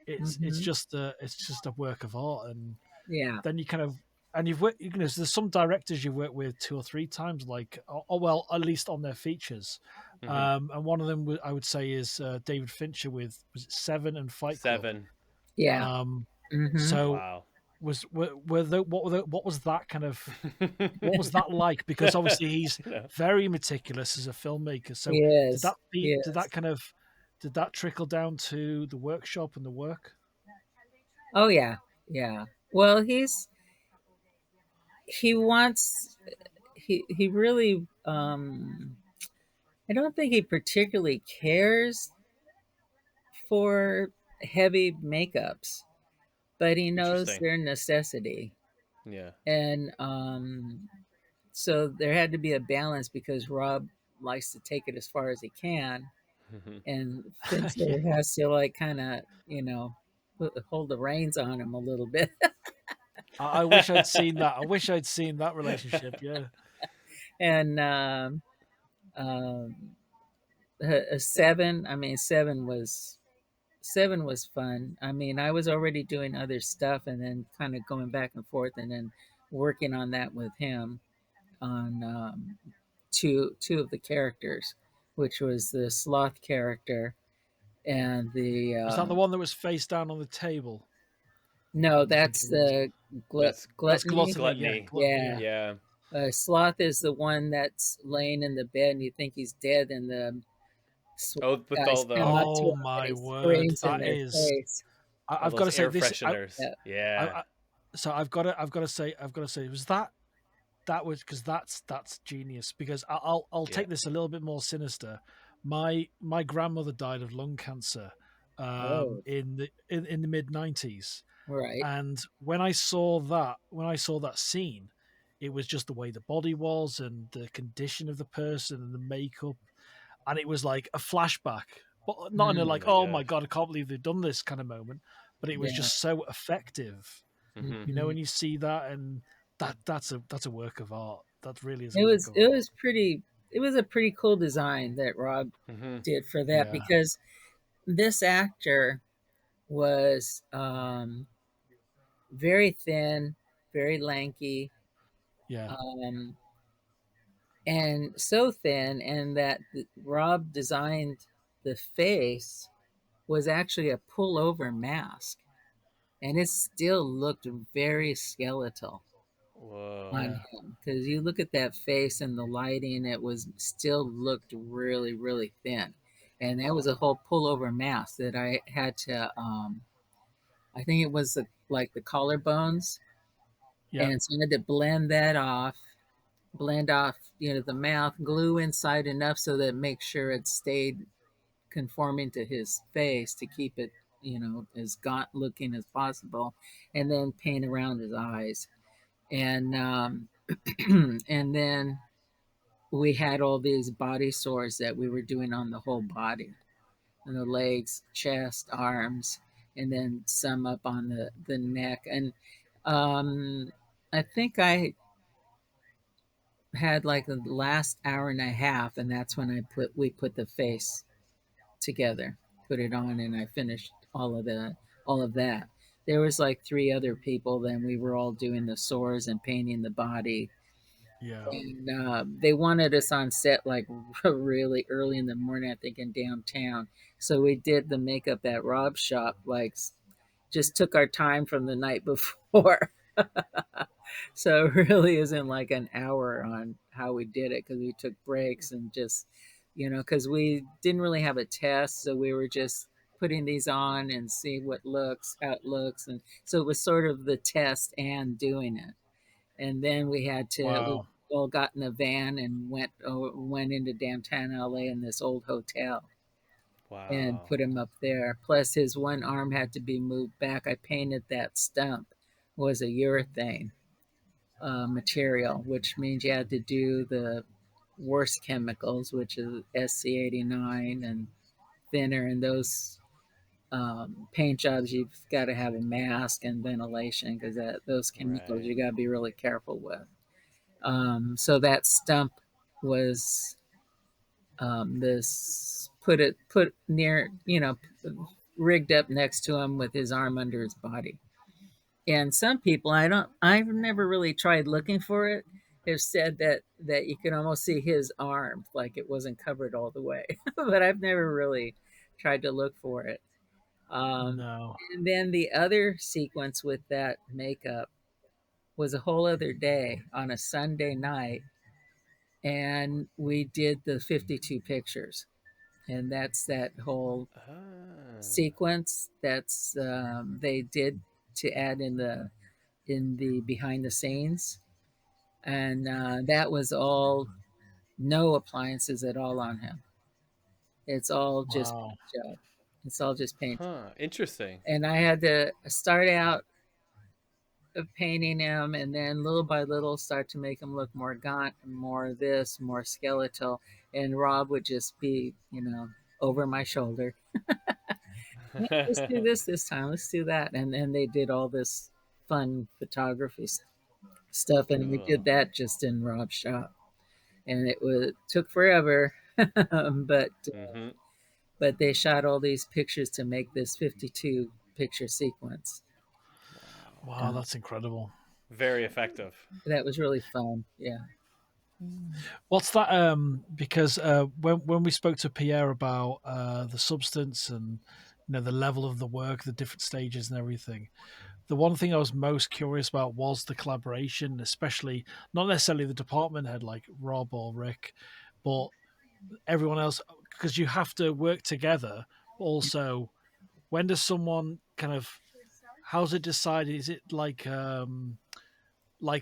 Hmm. it's just a work of art. And Yeah. then you kind of and you've worked, there's some directors you've worked with two or three times, like well, at least on their features. Hmm. And one of them I would say is David Fincher with was it Seven and Fight Club. Seven. Yeah. Um, Hmm. so Wow. what was that kind of what was that like? Because obviously he's Yeah. very meticulous as a filmmaker. So He did is. that be He did that is. kind of did that trickle down to the workshop and the work? Oh yeah. Yeah. Well, he wants he really I don't think he particularly cares for heavy makeups, but he knows Interesting. their necessity. Yeah. And so there had to be a balance because Rob likes to take it as far as he can, Hmm. and Fincher Yeah, has to like kind of, hold the reins on him a little bit. I wish I'd seen that. I wish I'd seen that relationship. Yeah, And um, Seven, I mean, Seven was fun. I mean, I was already doing other stuff and then kind of going back and forth and then working on that with him on two of the characters, which was the sloth character and the was that the one that was face down on the table? no, I'm that's thinking was the That's that's gluttony. gluttony. Yeah, gluttony. gluttony. Yeah, Yeah. Yeah. sloth is the one that's laying in the bed and you think he's dead, and the SWAT Oh, with guys all the come up to Oh him and my he word, screams in that their is. face. all I've got those to say air this. fresheners. Yeah. I, Yeah. I so I've got to say was that was because that's genius. Because I'll Yeah. take this a little bit more sinister. My grandmother died of lung cancer, Oh, in the mid 90s, right. and when I saw that scene, it was just the way the body was and the condition of the person and the makeup, and it was like a flashback, but not in a Mm, Oh like, my oh my gosh. god, I can't believe they've done this kind of moment, but it was yeah. just so effective. Hmm. When you see that, and that's a work of art. That really is a It work was of it art. was pretty it was a pretty cool design that Rob Hmm. did for that Yeah, because this actor was very thin, very lanky, yeah. um, and so thin, and that Rob designed the face was actually a pullover mask, and it still looked very skeletal on Whoa. Yeah. him because you look at that face and the lighting, it was still looked really, really thin. And that was a whole pullover mask that I had to, I think it was like the collarbones. Yeah. And so I had to blend off, the mouth, glue inside enough so that make sure it stayed conforming to his face to keep it, as gaunt looking as possible, and then paint around his eyes. And and then we had all these body sores that we were doing on the whole body, on the legs, chest, arms, and then some up on the neck. And um, I think I had like the last hour and a half, and that's when we put the face together, put it on, and I finished all of that. There was like three other people. Then we were all doing the sores and painting the body. Yeah. And they wanted us on set like really early in the morning, I think, in downtown. So we did the makeup at Rob's shop, like just took our time from the night before. So it really isn't like an hour on how we did it because we took breaks and just, because we didn't really have a test. So we were just putting these on and see how it looks. And so it was sort of the test and doing it. And then we Wow. all got in a van and went into downtown LA in this old hotel and Wow. put him up there. Plus, his one arm had to be moved back. I painted that stump was a urethane material, which means you had to do the worst chemicals, which is SC89 and thinner, and those paint jobs. You've got to have a mask and ventilation because those chemicals Right. you got to be really careful with. So that stump was this put near, rigged up next to him with his arm under his body. And some people, I've never really tried looking for it, have said that you can almost see his arm, like it wasn't covered all the way. But I've never really tried to look for it. Um, No. and then the other sequence with that makeup was a whole other day on a Sunday night, and we did the 52 pictures, and that's that whole Ah. sequence that's they did to add in the behind the scenes, and that was all no appliances at all on him. It's all just Wow. paint job. It's all just paint. Huh. Interesting. And I had to start out of painting him, and then little by little start to make him look more gaunt, more this, more skeletal. And Rob would just be, over my shoulder. "Yeah, let's do this time. Let's do that. And then they did all this fun photography stuff, and we did Cool. that just in Rob's shop. And took forever, but Mm-hmm. but they shot all these pictures to make this 52 picture sequence. Wow. Wow, that's incredible. Very effective. That was really fun. Yeah. What's that? Because when we spoke to Pierre about the substance and the level of the work, the different stages and everything, the one thing I was most curious about was the collaboration, especially not necessarily the department head like Rob or Rick, but everyone else, because you have to work together. Also, when does someone kind of how's it decided? Is it like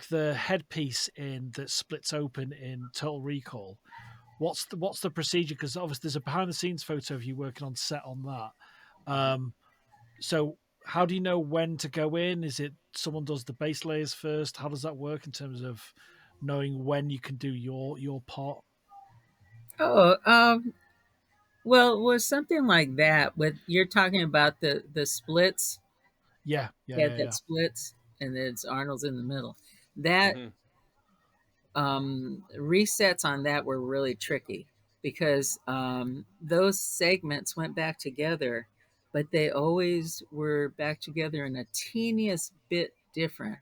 the headpiece in that splits open in Total Recall? What's the procedure? Because obviously there's a behind the scenes photo of you working on set on that. Um, so how do you know when to go in? Is it someone does the base layers first? How does that work in terms of knowing when you can do your part? Oh, well, it was something like that. With you're talking about the splits, Yeah, yeah, yeah, yeah, that yeah. splits, and then it's Arnold's in the middle. That Mm-hmm. resets on that were really tricky because those segments went back together, but they always were back together in a teeniest bit different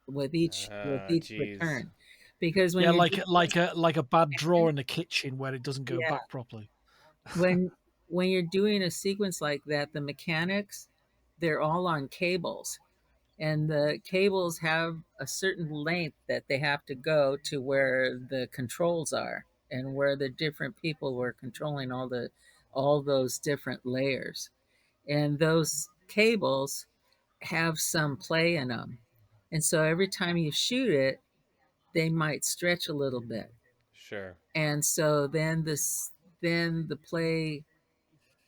with Ah, each geez. return, because when Yeah, you're like a bad drawer in the kitchen where it doesn't go yeah back properly. when when you're doing a sequence like that, the mechanics, they're all on cables, and the cables have a certain length that they have to go to where the controls are and where the different people were controlling all those different layers, and those cables have some play in them, and so every time you shoot it they might stretch a little bit, Sure. and so then the play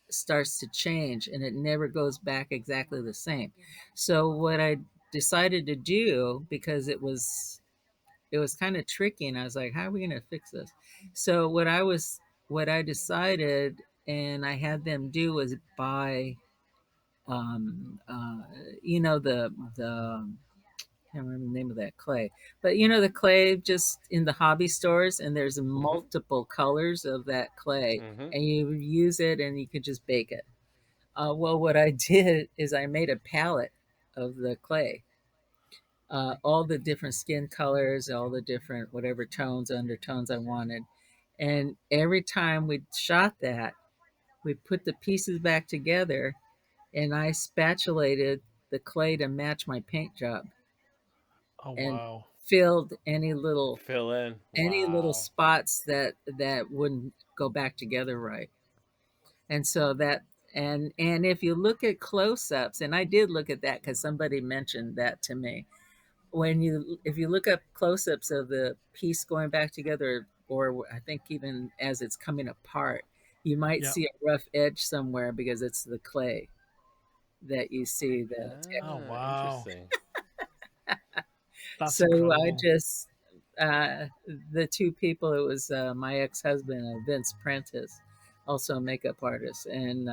starts to change and it never goes back exactly the same. So what I decided to do, because it was it was kind of tricky, and I was like, how are we going to fix this? So what I decided, and I had them do, was buy, um, uh, the can't remember the name of that clay, but the clay just in the hobby stores, and there's Mhm. multiple colors of that clay, Mhm. and you use it, and you could just bake it. Well, what I did is I made a palette of the clay, all the different skin colors, all the different whatever tones, undertones I wanted. And every time we shot that, we put the pieces back together, and I spatulated the clay to match my paint job Oh and wow. filled Fill in. any little Wow. spots that wouldn't go back together right. And so that, and if you look at close-ups, and I did look at that because somebody mentioned that to me, when you if you look up close-ups of the piece going back together, or I think even as it's coming apart, you might Yeah. see a rough edge somewhere because it's the clay that you see the Oh Ah, wow. interesting. That's So I incredible. just the two people, it was my ex-husband, Vince Prentice, also a makeup artist, and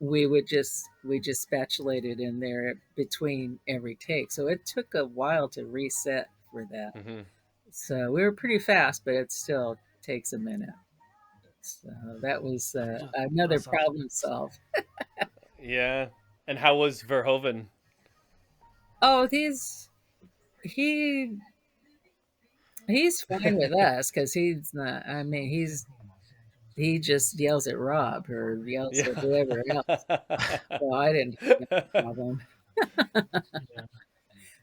we just spatulated in there between every take, so it took a while to reset for that. Mhm. So we were pretty fast, but it still takes a minute. So that was another That's problem absolutely. solved. Yeah. And how was Verhoven? Oh, he he's fine with us because he's not. I mean, he just yells at Rob or yells at Yeah. whoever else. So I didn't have any problem. Yeah.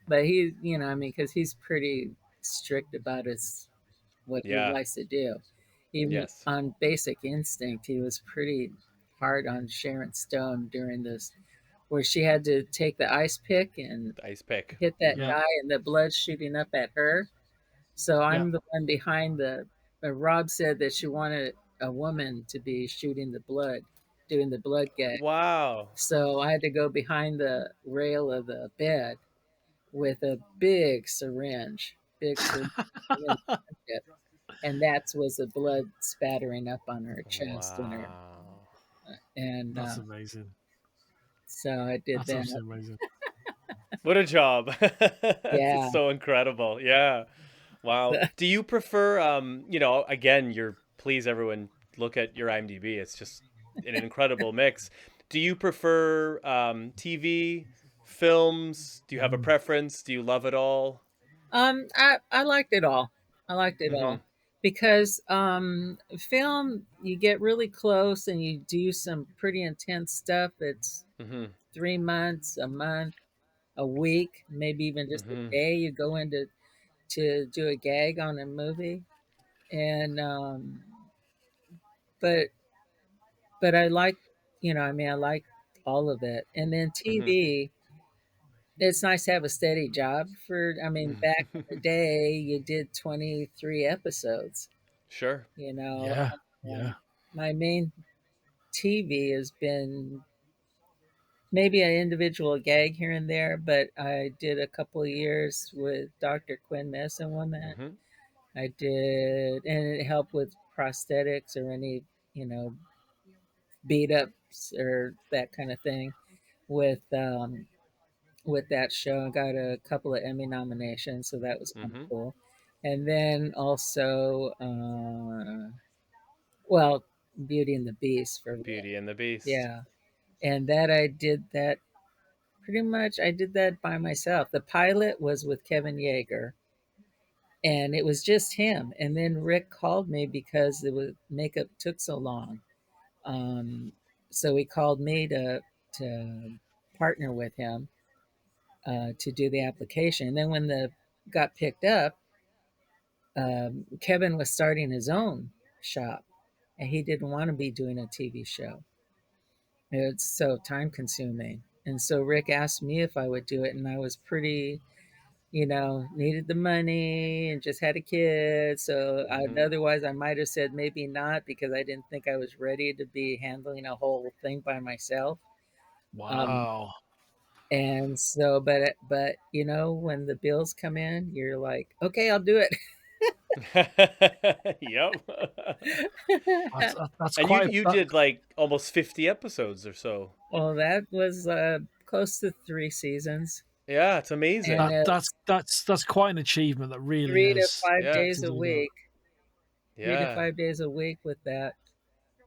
But he, I mean, because he's pretty strict about his what he Yeah. likes to do. Even Yes. on Basic Instinct, he was pretty hard on Sharon Stone during this, where she had to take the ice pick and Ice pick. hit that Yeah. Mhm. guy, and the blood shooting up at her. So Yeah. I'm the one behind the. Rob said that she wanted a woman to be shooting the blood, doing the blood gag. Wow. So I had to go behind the rail of the bed with a big syringe, and that was the blood spattering up on her chest and her, Wow. and That's amazing. so I did That's that. absolutely amazing. What a job. That's Yeah. just so incredible. Yeah. Wow. Do you prefer again, you're please everyone look at your IMDb. It's just an incredible mix. Do you prefer TV, films? Do you have a preference? Do you love it all? I liked it all. I liked it Mhm. all because film, you get really close and you do some pretty intense stuff. It's Mhm. 3 months, a month, a week, maybe even just a Mhm. day. You go into to do a gag on a movie, and but I like, I mean, I like all of it. And then Mhm. TV, it's nice to have a steady job for. I mean, back in the day, you did 23 episodes. Sure. You know, Yeah. Yeah. my main TV has been maybe an individual gag here and there, but I did a couple of years with Dr. Quinn Medicine Woman. Mhm. I did, and it helped with prosthetics or any, you know, beat ups or that kind of thing with that show. I got a couple of Emmy nominations, so that was kind of Mhm. cool. And then also, well, Beauty and the Beast for Beauty and the Beast. yeah, and that I did that pretty much. I did that by myself. The pilot was with Kevin Yeager, and it was just him. And then Rick called me because the makeup took so long. Um, so he called me to partner with him to do the application. And then when the got picked up, Kevin was starting his own shop, and he didn't want to be doing a TV show. It's so time consuming. And so Rick asked me if I would do it, and I was pretty, needed the money and just had a kid. So Mhm. otherwise, I might have said maybe not because I didn't think I was ready to be handling a whole thing by myself. Um, Wow. And so, but you know, when the bills come in, you're like, okay, I'll do Yep. That's it. that's And you quite you that, did like almost 50 episodes or so. Well, that was close to 3 seasons, Yeah, it's and amazing. that's quite an achievement. That really three to is, five Yeah. to days a do that. week, three to Yeah. five days a week with that,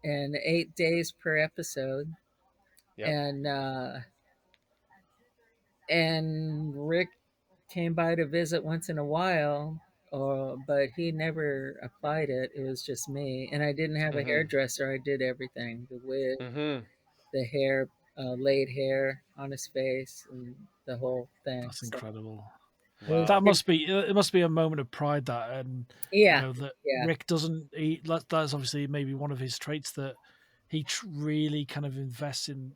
and 8 days per episode. Yep. And Rick came by to visit once in a while, but he never applied it. It was just me, and I didn't have a Mhm. hairdresser. I did everything: the wig, Mhm. the hair, laid hair on his face, and the whole thing. That's So incredible. it was That Wow. pretty. must be it. Must be a moment of pride that, and Yeah, that yeah, Rick doesn't. That's obviously maybe one of his traits, that he really kind of invests in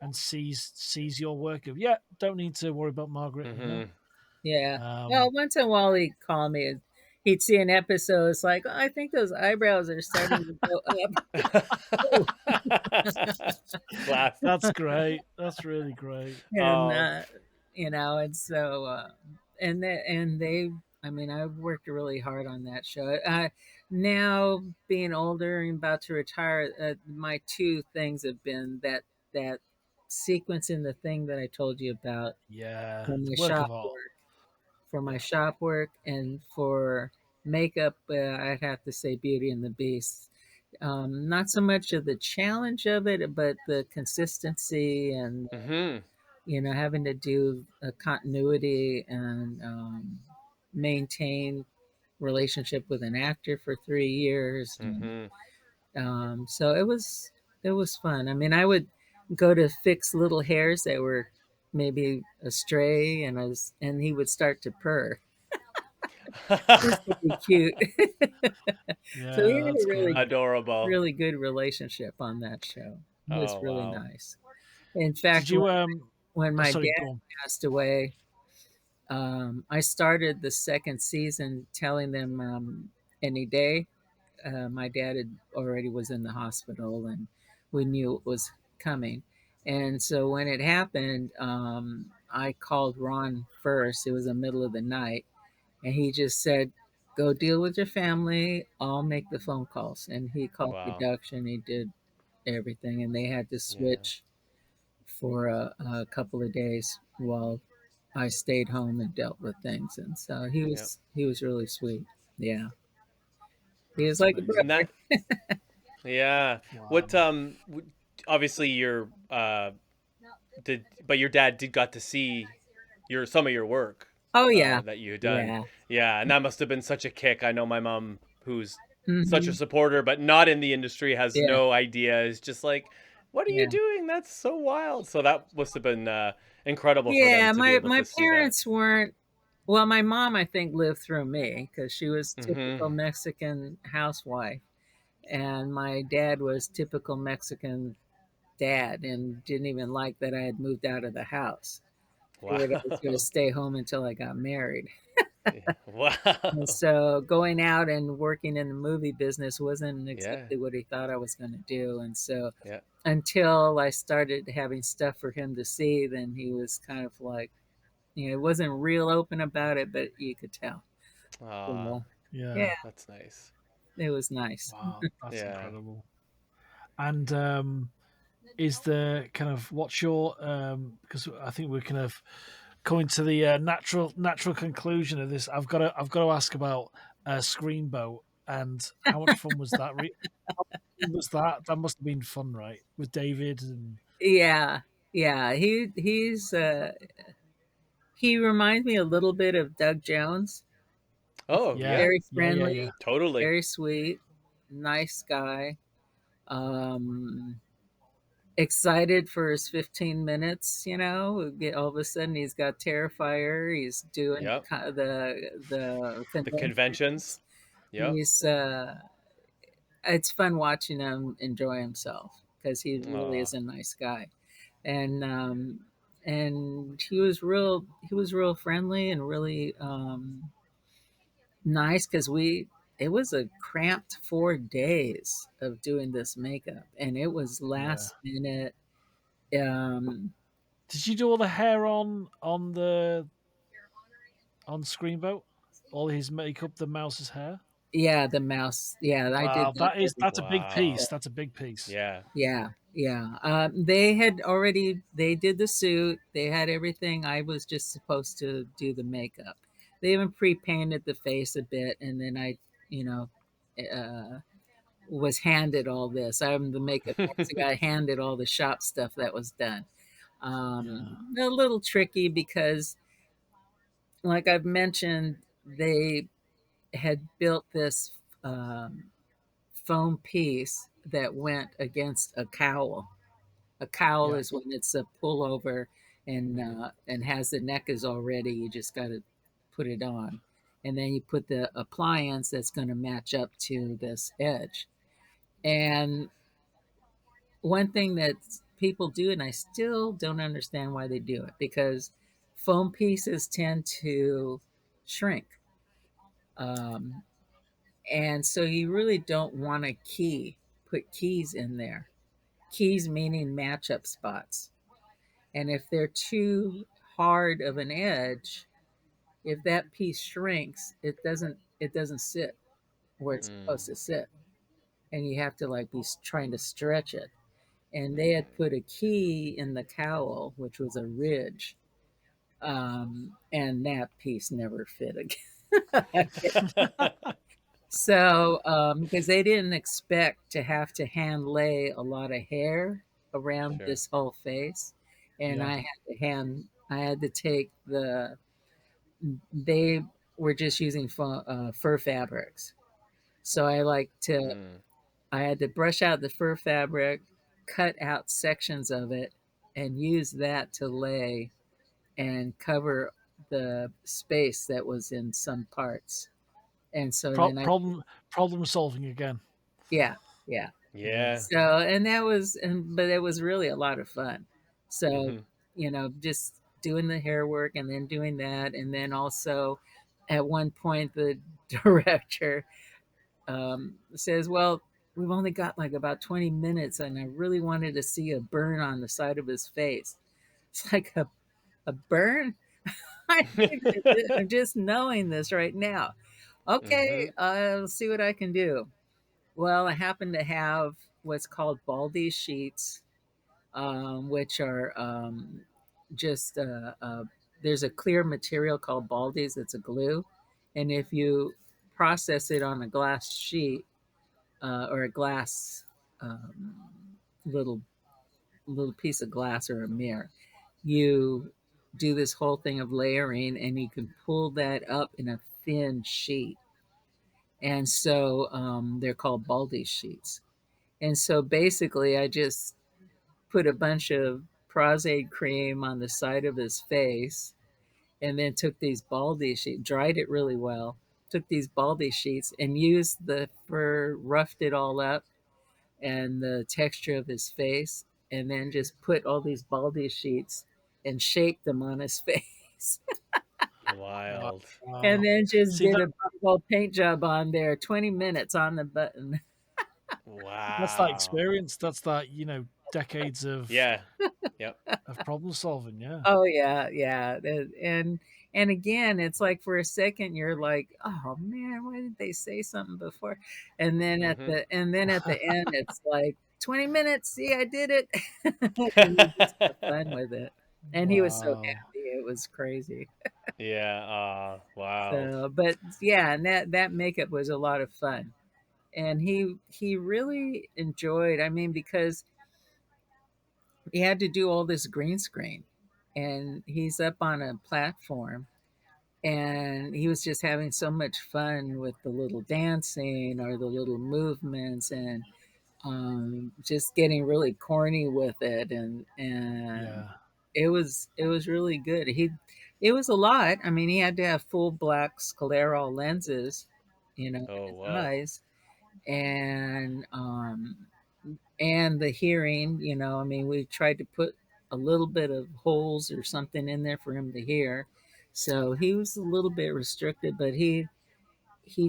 and sees your work of, yeah. Don't need to worry about Margaret. Mhm. yeah. Well, Um, once in a while he'd call me, and he'd see an episode. It's like, "Oh, I think those eyebrows are starting to go up." that's Classic. great. That's really great. And Oh. you know, and so and they, I mean, I've worked really hard on that show. Now being older and about to retire, my two things have been that sequence in the thing that I told you about Yeah, for it's my a work shop of art. work, for my Yeah, shop work, and for makeup. I'd have to say Beauty and the Beast. Not so much of the challenge of it, but the consistency and Mhm. having to do a continuity and maintain relationship with an actor for 3 years, and Mhm. so it was fun. I mean, I would go to fix little hairs that were maybe astray, and he would start to purr just to be cute. So we yeah, had that's a really great. Adorable. really good relationship on that show. It was Oh, really wow. nice. In Did fact, you when Oh, my sorry, dad go on. passed away, I started the second season telling them any day. My dad had already was in the hospital, and we knew it was coming. And so when it happened, I called Ron first. It was the middle of the night, and he just said, "Go deal with your family. I'll make the phone calls." And he called Wow. production. He did everything, and they had to Yeah. switch for a couple of days while I stayed home and dealt with things. And so he Yep. was he was really sweet. Yeah, he was That's like a amazing. And brother. that yeah. What Wow. obviously your did but your dad did got to see your some of your work Oh yeah, that you had done. yeah. Yeah, and that must have been such a kick. I know my mom, who's such a Hmm. supporter but not in the industry, has Yeah, no idea. Is just like, "What are you yeah, doing? That's so wild." So that must have been incredible for them yeah. to be able My to see that. parents weren't. Well, my mom, I think, lived through me because she was typical Mhm. Mexican housewife, and my dad was typical Mexican dad, and didn't even like that I had moved out of the house. Figured I was going to Wow. stay home until I got married. Yeah. And Wow. so going out and working in the movie business wasn't Yeah. exactly what he thought I was going to do. And so Yeah. until I started having stuff for him to see, then he was kind of like, he wasn't real open about it, but you could tell. Ah, So, yeah, Yeah. that's nice. it was nice. Wow, that's Yeah. incredible. And is the kind of what's your because I think we're kind of coming to the natural conclusion of this. I've got to ask about Screenboat, and how much fun was that? How fun was that? That must have been fun, right? With David and Yeah, yeah. He reminds me a little bit of Doug Jones. Oh, yeah, yeah. Very yeah, yeah, yeah, friendly, Totally. very sweet, nice guy. Um, Excited for his 15 minutes, all of a sudden he's got Terrifier, he's doing Yep. the The conventions. conventions. Yep. He's It's fun watching him enjoy himself because he really Aw. is a nice guy. And he was real friendly and really nice because we it was a cramped 4 days of doing this makeup, and it was yeah, last minute. um Did you do all the hair on the on Screenboat? All his makeup, the mouse's hair. Yeah, the mouse. Yeah, I did Wow, that. that's a big piece. Wow. That's a big piece. Yeah. Yeah, yeah. They had already they did the suit. They had everything. I was just supposed to do the makeup. They even pre-painted the face a bit, and then I, you know, uh, was handed all this. I'm the makeup artist. I got handed all the shop stuff that was done. Yeah, A little tricky because, like I've mentioned, they had built this foam piece that went against a cowl. A cowl yeah. is when it's a pullover Mhm. and has the neck is already. You just got to put it on, and then you put the appliance that's going to match up to this edge. And one thing that people do, and I still don't understand why they do it, because foam pieces tend to shrink. Um, and so you really don't want to put keys in there. Keys meaning matchup spots. And if they're too hard of an edge, if that piece shrinks, it doesn't sit where it's Mm. supposed to sit. And you have to like be trying to stretch it. And they had Mhm. put a key in the cowl, which was a ridge, and that piece never fit again. So, because they didn't expect to have to hand lay a lot of hair around Sure. this whole face, and Yeah. I had to take they were just using fur fabrics. So Mm. I had to brush out the fur fabric, cut out sections of it, and use that to lay and cover the space that was in some parts. And so Pro- then I, problem problem solving again. yeah, yeah. Yeah. Yeah. So, and that was, but it was really a lot of fun. So, Mhm. just doing the hair work and then doing that. And then also at one point, the director says, well, we've only got like about 20 minutes, and I really wanted to see a burn on the side of his face. It's like a burn? I'm just knowing this right now. Okay, Mhm. I'll see what I can do. Well, I happen to have what's called Baldy sheets, which are just there's a clear material called Baldies. It's a glue, and if you process it on a glass sheet or a glass um, little little piece of glass or a mirror, you do this whole thing of layering, and you can pull that up in a thin sheet, and so they're called Baldy sheets. And so basically, I just put a bunch of Prosade cream on the side of his face, and then took these Baldy sheets, dried it really well, took these Baldy sheets and used the fur, roughed it all up and the texture of his face, and then just put all these Baldy sheets and shaped them on his face. Wow. Wild. And Wow. then just See did that a big old paint job on there, 20 minutes on the button. that's that Wow. experience. That's that, decades Yeah. Yep. of problem solving. Yeah. Oh yeah, yeah. And again, it's like for a second you're like, "Oh man, why didn't they say something before?" Mhm. And then at the end it's like 20 minutes, see I did it. And you just have fun with it. And he was so Wow. happy. It was crazy. Yeah. Wild. So, but yeah, and that makeup was a lot of fun. And he really enjoyed, I mean, because he had to do all this green screen, and he's up on a platform, and he was just having so much fun with the little dancing or the little movements, and just getting really corny with it, and Yeah. it was really good. It was a lot. I mean, he had to have full black scleral lenses, in Oh, his whoa. eyes, and the hearing. I mean, we tried to put a little bit of holes or something in there for him to hear, so he was a little bit restricted, but he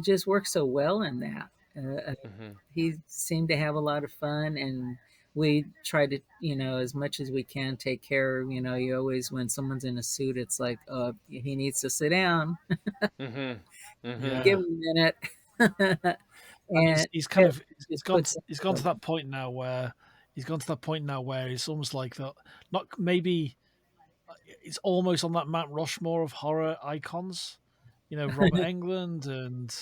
just worked so well in that. Uh, uh, Mhm. he seemed to have a lot of fun, and we try to, as much as we can, take care. You always, when someone's in a suit, it's like, he needs to sit down. Mm-hmm. Mm-hmm. Give Yeah. him a minute. And And he's kind it of just puts he's gone to that point now where it's almost like that. Not maybe it's almost on that Mount Rushmore of horror icons. Robert Englund and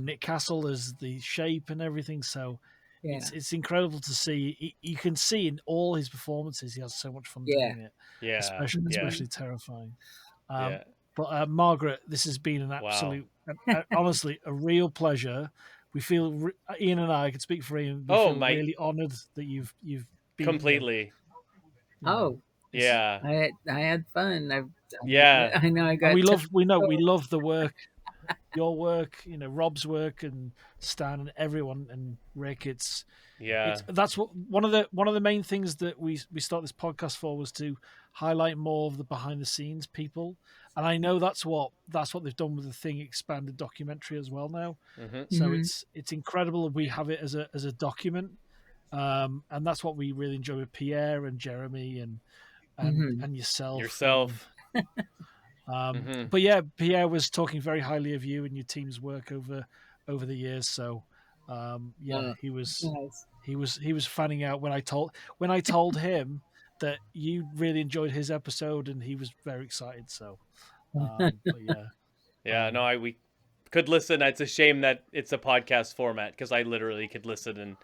Nick Castle as the Shape and everything. So yeah, it's incredible to see. You can see in all his performances he has so much fun yeah. doing it, Yeah. especially Yeah. Mhm. especially terrifying. Yeah. But Margaret, this has been an Wow. absolute, honestly, a real pleasure. We feel Ian and I can speak for Ian. We Oh, feel my, really honoured that you've been. completely. You know, Oh, it's Yeah. I had fun. Yeah. I know I and got to. we love the work, your work, Rob's work, and Stan and everyone and Rick. It's Yeah. that's what one of the main things that we start this podcast for was to highlight more of the behind the scenes people, and I know that's what they've done with the Thing expanded documentary as well now. Mm-hmm. So Hmm. it's incredible that we have it as a document, and that's what we really enjoy with Pierre and Jeremy Hmm. and yourself. Yourself. Mm-hmm. But yeah, Pierre was talking very highly of you and your team's work over the years. So yeah, Oh, nice. he was fanning out when I told him that you really enjoyed his episode and he was very excited. So but yeah, Yeah. No, um, we could listen. It's a shame that it's a podcast format, because I literally could listen and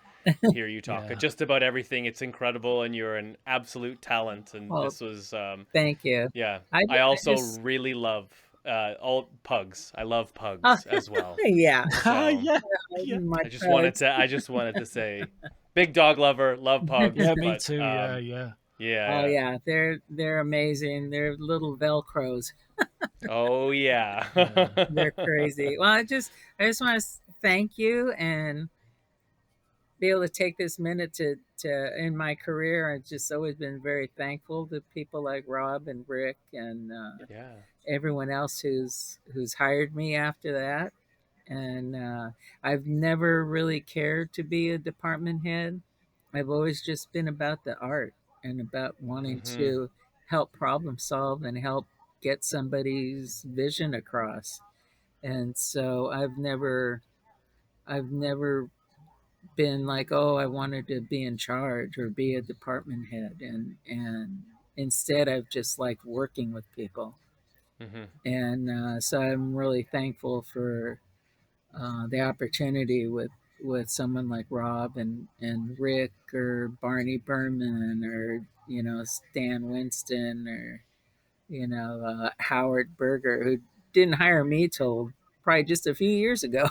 hear you talk yeah, just about everything. It's incredible, and you're an absolute talent. And Well, this was, thank you. yeah. I I also just, really love all pugs. I love oh, pugs as well. yeah, So yeah, yeah, my I just wanted to say, big dog lover, love pugs, yeah, me but too. Yeah, yeah, Oh yeah. yeah, they're amazing. They're little Velcros. Oh yeah. yeah, They're crazy. Well, I just want to thank you and be able to take this minute to in my career. I've just always been very thankful to people like Rob and Rick and Yeah. everyone else who's hired me after that. And I've never really cared to be a department head. I've always just been about the art and about wanting Mm-hmm. to help problem solve and help get somebody's vision across. And so I've never been like, oh, I wanted to be in charge or be a department head, and instead I've just liked working with people. Mm-hmm. And so I'm really thankful for the opportunity with someone like Rob and Rick or Barney Berman or Stan Winston or Howard Berger, who didn't hire me till probably just a few years ago.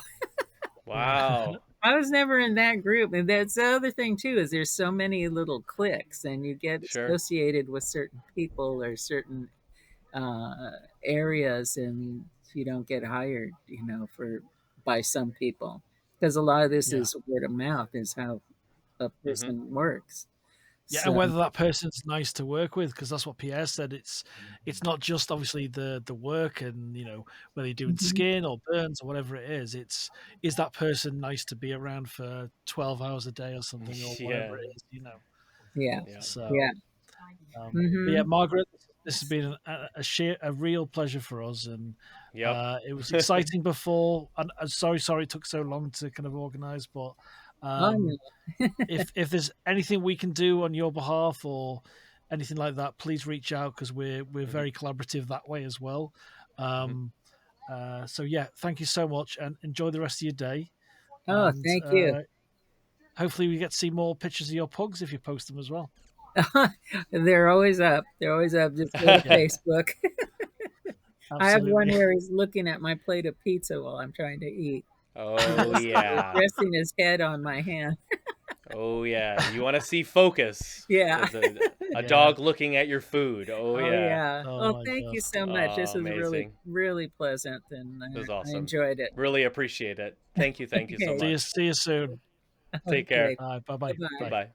Wow. I was never in that group, and that's the other thing too, is there's so many little cliques, and you get Sure. associated with certain people or certain uh, areas, and you don't get hired, for by some people, because a lot of this yeah. is word of mouth, is how a Mm-hmm. person works. Yeah, and So, whether that person's nice to work with, because that's what Pierre said. It's not just obviously the work and whether you're doing mhm, skin or burns or whatever it is. It's is that person nice to be around for 12 hours a day or something or whatever Yeah. it is. yeah, Yeah. yeah, So, but yeah, hmm, Margaret, this has been a real pleasure for us, and Yep. it was exciting before. And I'm sorry it took so long to kind of organize, but. oh Um, no, if there's anything we can do on your behalf or anything like that, please reach out because we're Mm-hmm. very collaborative that way as well. Mm-hmm. Um, so yeah, thank you so much and enjoy the rest of your day. oh, And thank you. hopefully we get to see more pictures of your pugs if you post them as well. They're always up. They're always up. Just go to Yeah, Facebook. I have one absolutely. where he's looking at my plate of pizza while I'm trying to eat. Oh He's yeah. resting his head on my hand. Oh yeah. You want to see focus. Yeah. There's a Yeah. dog looking at your food. Oh Oh yeah. yeah. Oh Well, my thank god. you so much. Oh, This is really, amazing. really pleasant, and It was I awesome. enjoyed it. Really appreciate it. Thank you so Okay. See you much. see you soon. Take care. Okay. All right. Bye Bye bye. Bye bye. Bye. bye.